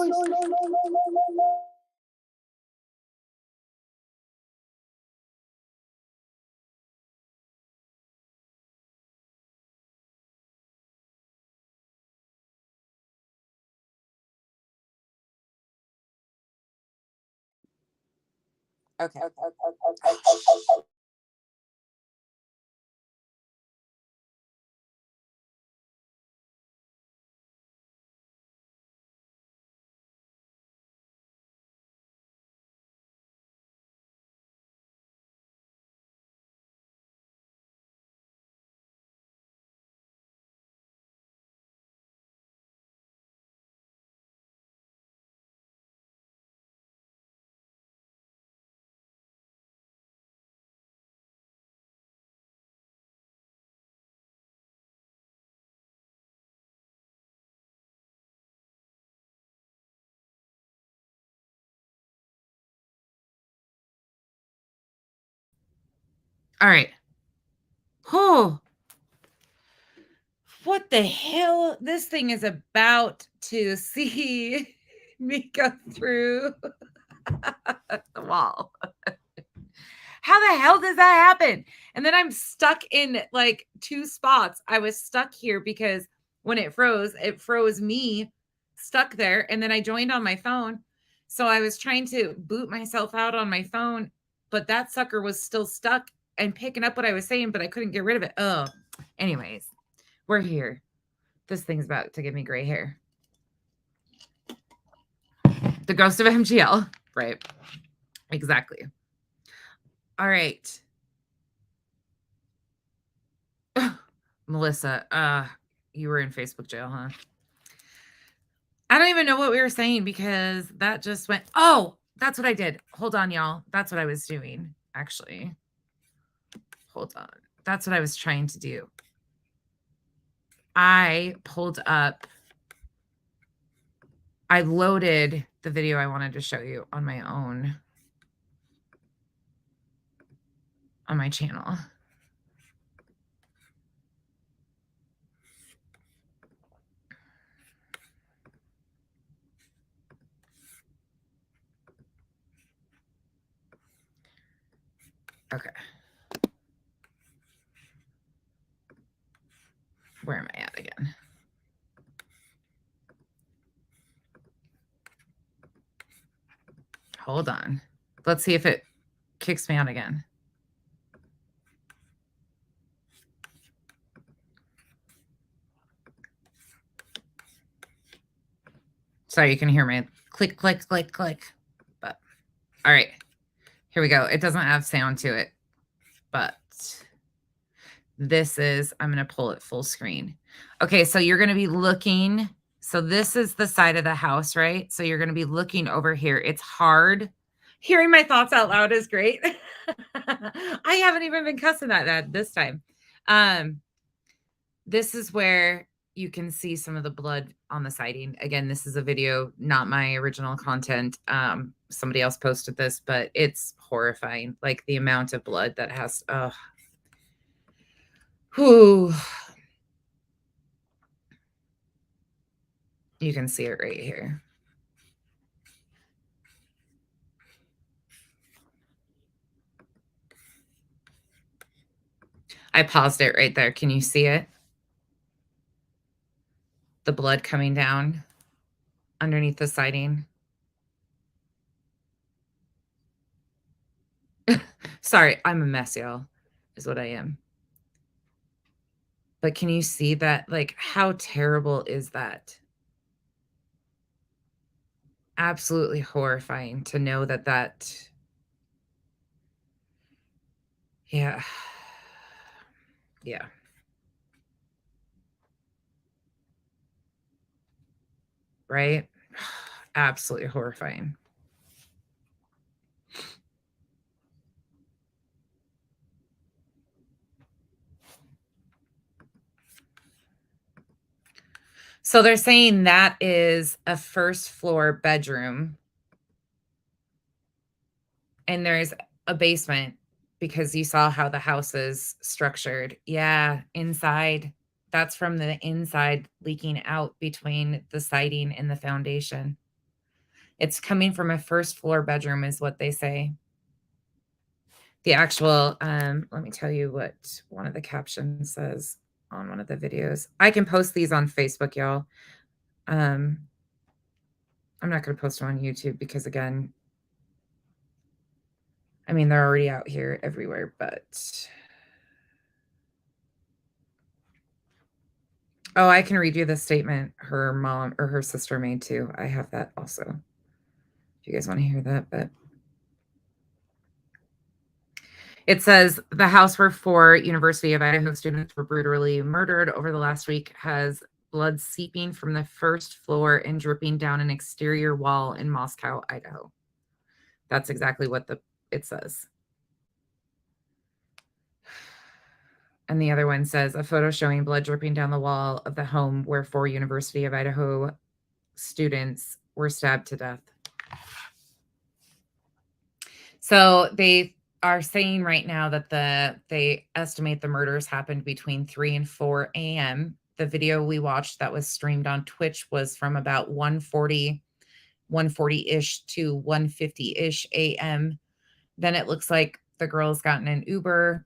Okay. All right. Oh, what the hell? This thing is about to see me go through the wall. How the hell does that happen? And then I'm stuck in like two spots. I was stuck here because when it froze me stuck there. And then I joined on my phone. So I was trying to boot myself out on my phone, but that sucker was still stuck and picking up what I was saying, but I couldn't get rid of it. Oh, anyways, we're here. This thing's about to give me gray hair. The ghost of MGL. Right. Exactly. All right. Melissa, you were in Facebook jail, huh? I don't even know what we were saying because that just went, oh, that's what I did. Hold on, y'all. That's what I was doing, actually. Hold on. That's what I was trying to do. I pulled up, I loaded the video I wanted to show you on my own, on my channel. Okay. Where am I at again? Hold on. Let's see if it kicks me out again. Sorry, you can hear me. Click, click, click, click. But all right, here we go. It doesn't have sound to it, but this is, I'm going to pull it full screen. Okay, so you're going to be looking. So this is the side of the house, right? So you're going to be looking over here. It's hard Hearing my thoughts out loud is great. I haven't even been cussing that bad this time. This is where you can see some of the blood on the siding. Again, this is a video, not my original content. Somebody else posted this, but it's horrifying. Like the amount of blood that has. Whew. You can see it right here. I paused it right there. Can you see it? The blood coming down underneath the siding. Sorry, I'm a mess, y'all, is what I am. But can you see that? Like, how terrible is that? Absolutely horrifying to know that. Yeah. Yeah. Right? Absolutely horrifying. So they're saying that is a first floor bedroom. And there's a basement because you saw how the house is structured. Yeah, inside. That's from the inside leaking out between the siding and the foundation. It's coming from a first floor bedroom is what they say. The actual, let me tell you what one of the captions says on one of the videos. I can post these on Facebook, y'all. I'm not going to post them on YouTube because, again, I mean, they're already out here everywhere, but... Oh, I can read you the statement her mom or her sister made too. I have that also. If you guys want to hear that, but... It says, the house where 4 University of Idaho students were brutally murdered over the last week has blood seeping from the first floor and dripping down an exterior wall in Moscow, Idaho. That's exactly what it says. And the other one says, a photo showing blood dripping down the wall of the home where 4 University of Idaho students were stabbed to death. So they are saying right now that they estimate the murders happened between 3 and 4 a.m. The video we watched that was streamed on Twitch was from about 1:40-ish to 1:50-ish a.m. Then it looks like the girls got in an Uber.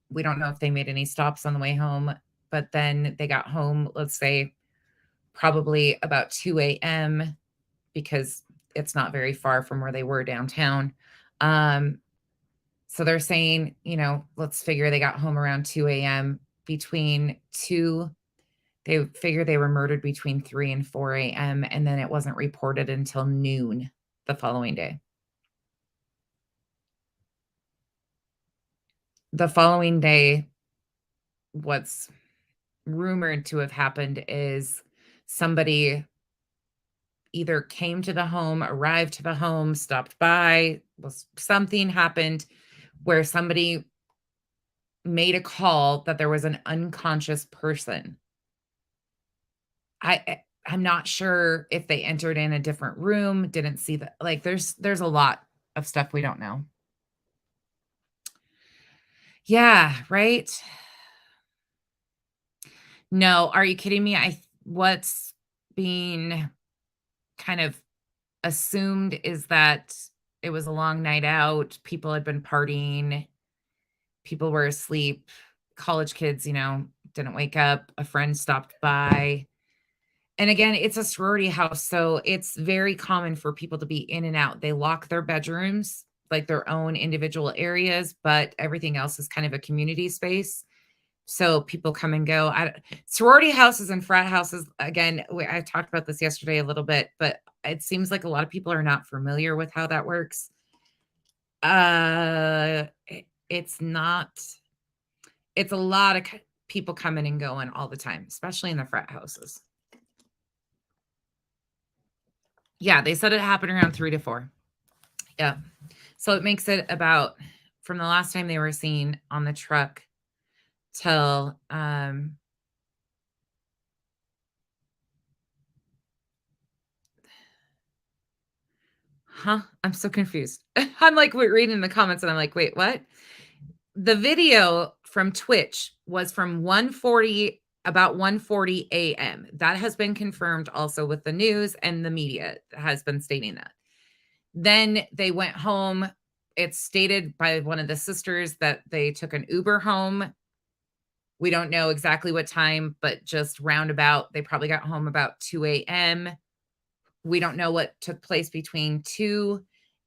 We don't know if they made any stops on the way home, but then they got home, let's say, probably about 2 a.m. because it's not very far from where they were downtown. So they're saying, let's figure they got home around 2 a.m. They figure they were murdered between 3 and 4 a.m. And then it wasn't reported until noon the following day. The following day, what's rumored to have happened is somebody either came to the home, arrived to the home, stopped by, something happened where somebody made a call that there was an unconscious person. I'm not sure if they entered in a different room, didn't see that. Like there's a lot of stuff we don't know. Yeah, right? No, are you kidding me? What's being kind of assumed is that it was a long night out. People had been partying. People were asleep. College kids, didn't wake up. A friend stopped by. And again, it's a sorority house, so it's very common for people to be in and out. They lock their bedrooms, like their own individual areas, but everything else is kind of a community space. So people come and go. Sorority houses and frat houses, again, I talked about this yesterday a little bit, but it seems like a lot of people are not familiar with how that works. It's a lot of people coming and going all the time, especially in the frat houses. Yeah, they said it happened around 3 to 4. Yeah. So it makes it about from the last time they were seen on the truck till I'm so confused. I'm like reading the comments and I'm like, wait, what? The video from Twitch was from about 1:40 a.m. That has been confirmed also with the news, and the media has been stating that. Then they went home. It's stated by one of the sisters that they took an Uber home. We don't know exactly what time, but just roundabout, they probably got home about 2 a.m. We don't know what took place between 2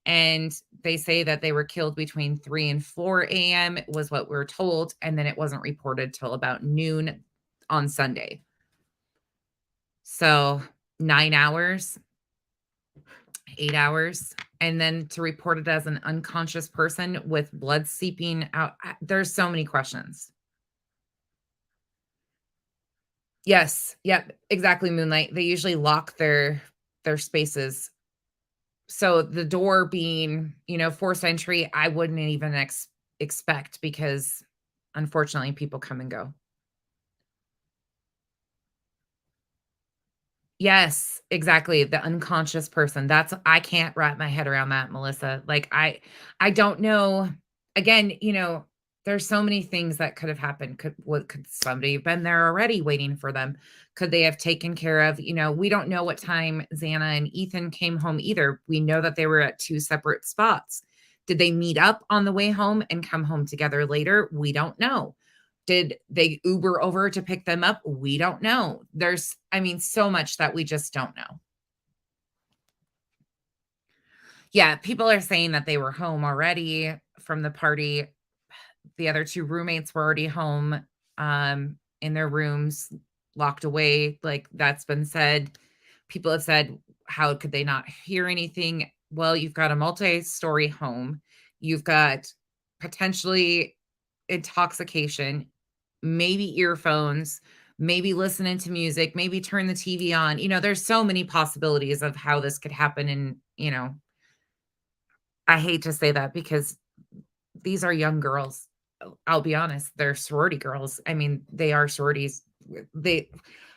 and they say that they were killed between 3 and 4 a.m. was what we're told. And then it wasn't reported till about noon on Sunday. So 9 hours, 8 hours. And then to report it as an unconscious person with blood seeping out. There's so many questions. Yes. Yep. Exactly. Moonlight. They usually lock their spaces. So the door being, forced entry, I wouldn't even expect because unfortunately people come and go. Yes, exactly. The unconscious person. I can't wrap my head around that, Melissa. Like I don't know. Again, there's so many things that could have happened. Could somebody have been there already waiting for them? Could they have taken care of, we don't know what time Xana and Ethan came home either. We know that they were at 2 separate spots. Did they meet up on the way home and come home together later? We don't know. Did they Uber over to pick them up? We don't know. There's, so much that we just don't know. Yeah, people are saying that they were home already from the party. The other 2 roommates were already home in their rooms, locked away. Like that's been said. People have said, how could they not hear anything? Well, you've got a multi-story home. You've got potentially intoxication, maybe earphones, maybe listening to music, maybe turn the TV on. There's so many possibilities of how this could happen. And, I hate to say that because these are young girls. I'll be honest, they're sorority girls. They are sororities.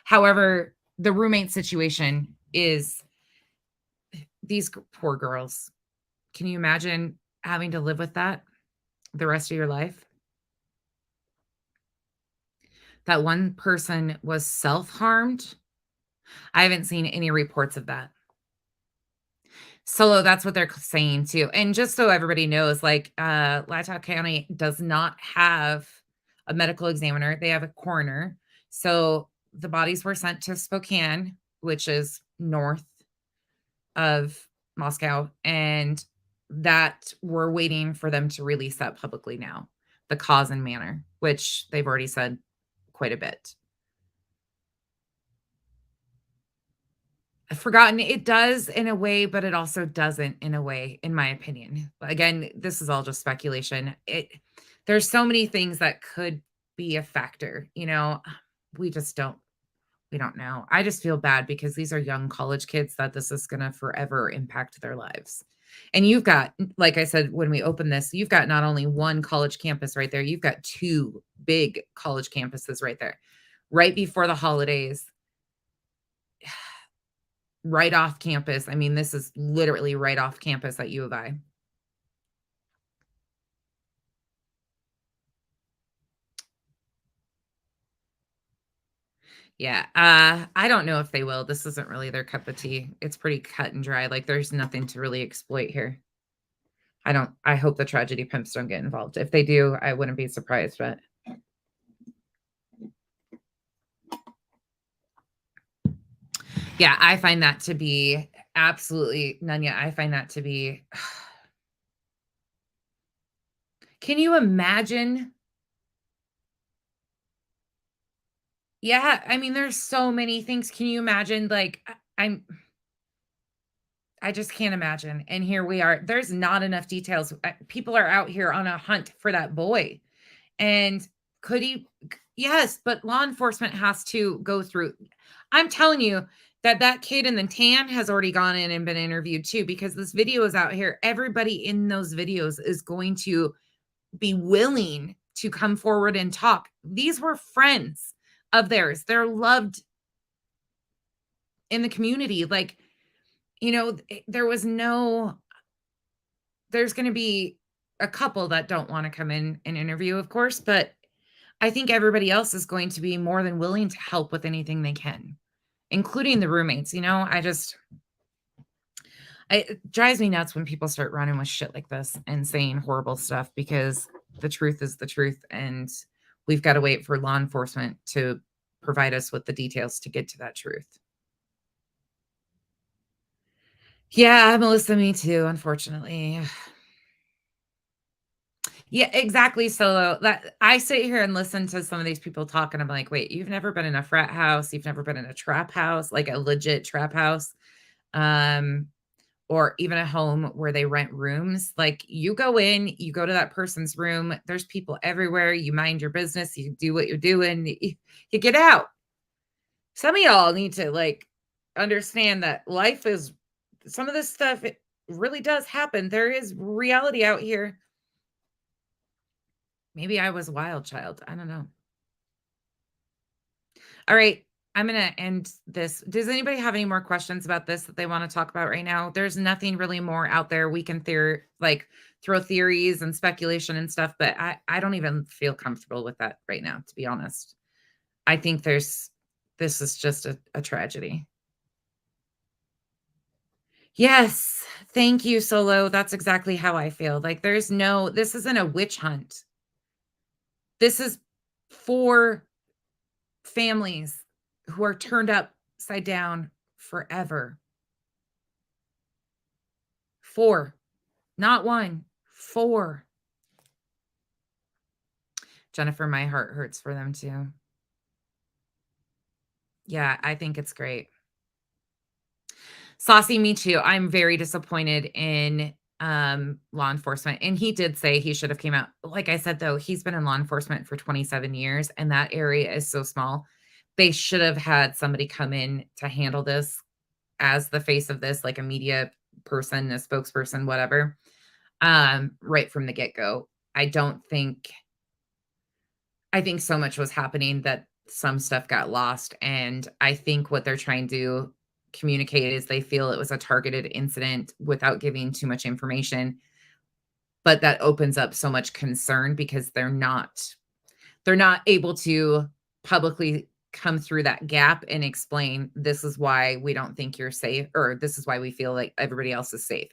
However, the roommate situation is these poor girls. Can you imagine having to live with that the rest of your life? That one person was self-harmed. I haven't seen any reports of that. So that's what they're saying too. And just so everybody knows, Latah County does not have a medical examiner. They have a coroner. So the bodies were sent to Spokane, which is north of Moscow. And that we're waiting for them to release that publicly now. The cause and manner, which they've already said quite a bit. I've forgotten. It does in a way, but it also doesn't in a way, in my opinion. Again, this is all just speculation. There's so many things that could be a factor. We don't know. I just feel bad because these are young college kids that this is going to forever impact their lives. And you've got, like I said, when we open this, you've got not only one college campus right there, you've got 2 big college campuses right there, right before the holidays. Right off campus. This is literally right off campus at U of I. Yeah. I don't know if they will. This isn't really their cup of tea. It's pretty cut and dry. Like there's nothing to really exploit here. I hope the tragedy pimps don't get involved. If they do, I wouldn't be surprised, but. Yeah, I find that to be absolutely, Nunya, I find that to be. Can you imagine? Yeah, there's so many things. Can you imagine? I just can't imagine. And here we are. There's not enough details. People are out here on a hunt for that boy. And could he? Yes, but law enforcement has to go through. I'm telling you, that kid in the tan has already gone in and been interviewed too, because this video is out here. Everybody in those videos is going to be willing to come forward and talk. These were friends of theirs. They're loved in the community. Like, you know, there's going to be a couple that don't want to come in and interview, of course, but I think everybody else is going to be more than willing to help with anything they can, including the roommates. You know, it drives me nuts when people start running with shit like this and saying horrible stuff, because the truth is the truth, and we've got to wait for law enforcement to provide us with the details to get to that truth. Yeah, Melissa, me too, unfortunately. Yeah, exactly. So that I sit here and listen to some of these people talk, and I'm like, wait, you've never been in a frat house, you've never been in a trap house, like a legit trap house, or even a home where they rent rooms. Like, you go in, you go to that person's room, there's people everywhere, you mind your business, you do what you're doing, you get out. Some of y'all need to like understand that life is, some of this stuff, it really does happen. There is reality out here. Maybe I was a wild child. I don't know. All right. I'm going to end this. Does anybody have any more questions about this that they want to talk about right now? There's nothing really more out there. We can throw theories and speculation and stuff, but I don't even feel comfortable with that right now, to be honest. I think this is just a tragedy. Yes. Thank you, Solo. That's exactly how I feel. Like, this isn't a witch hunt. This is for families who are turned upside down forever. 4, not 1, 4. Jennifer, my heart hurts for them too. Yeah, I think it's great. Saucy, me too. I'm very disappointed in law enforcement. And he did say he should have came out. Like I said, though, he's been in law enforcement for 27 years, and that area is so small. They should have had somebody come in to handle this as the face of this, like a media person, a spokesperson, whatever, right from the get-go. I think so much was happening that some stuff got lost. And I think what they're trying to communicate is they feel it was a targeted incident without giving too much information. But that opens up so much concern, because they're not able to publicly come through that gap and explain, this is why we don't think you're safe, or this is why we feel like everybody else is safe.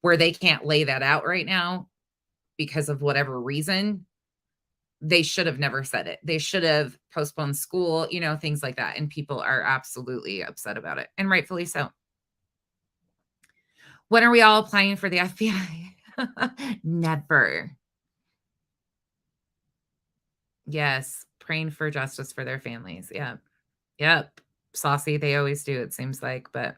Where they can't lay that out right now because of whatever reason, they should have never said it. They should have postponed school, things like that. And people are absolutely upset about it, and rightfully so. When are we all applying for the FBI? Never. Yes. Praying for justice for their families. Yeah. Yep. Saucy. They always do, it seems like, but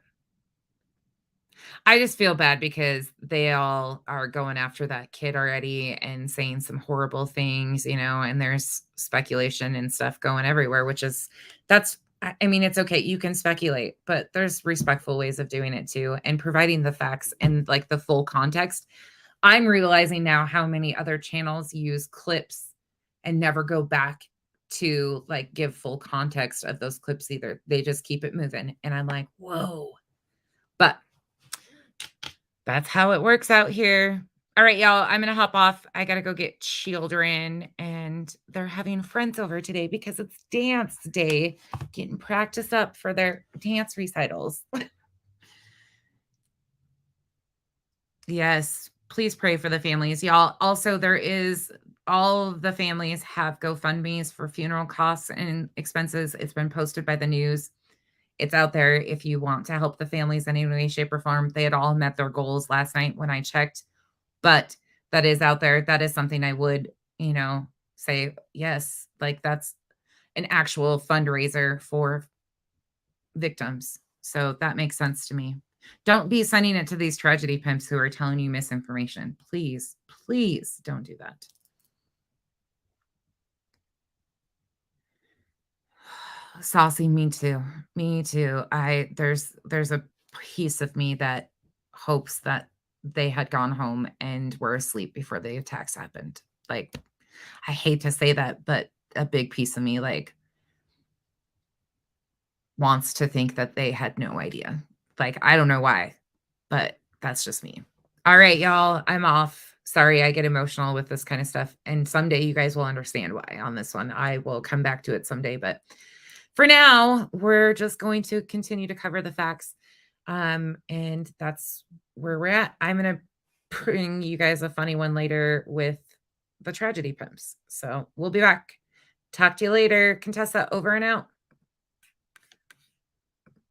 I just feel bad because they all are going after that kid already and saying some horrible things, and there's speculation and stuff going everywhere, it's okay. You can speculate, but there's respectful ways of doing it too, and providing the facts and like the full context. I'm realizing now how many other channels use clips and never go back to like give full context of those clips either. They just keep it moving. And I'm like, whoa. But that's how it works out here. All right, y'all, I'm going to hop off. I got to go get children, and they're having friends over today because it's dance day, getting practice up for their dance recitals. Yes, please pray for the families, y'all. Also, all of the families have GoFundMes for funeral costs and expenses. It's been posted by the news. It's out there if you want to help the families in any way, shape, or form. They had all met their goals last night when I checked, but that is out there. That is something I would, say, yes, like that's an actual fundraiser for victims. So that makes sense to me. Don't be sending it to these tragedy pimps who are telling you misinformation. Please, please don't do that. Saucy, me too. Me too. There's a piece of me that hopes that they had gone home and were asleep before the attacks happened. Like, I hate to say that, but a big piece of me like wants to think that they had no idea. Like, I don't know why, but that's just me. All right, y'all, I'm off. Sorry, I get emotional with this kind of stuff. And someday you guys will understand why on this one. I will come back to it someday. But for now, we're just going to continue to cover the facts. And that's where we're at. I'm going to bring you guys a funny one later with the tragedy pimps. So we'll be back. Talk to you later. Contessa, over and out.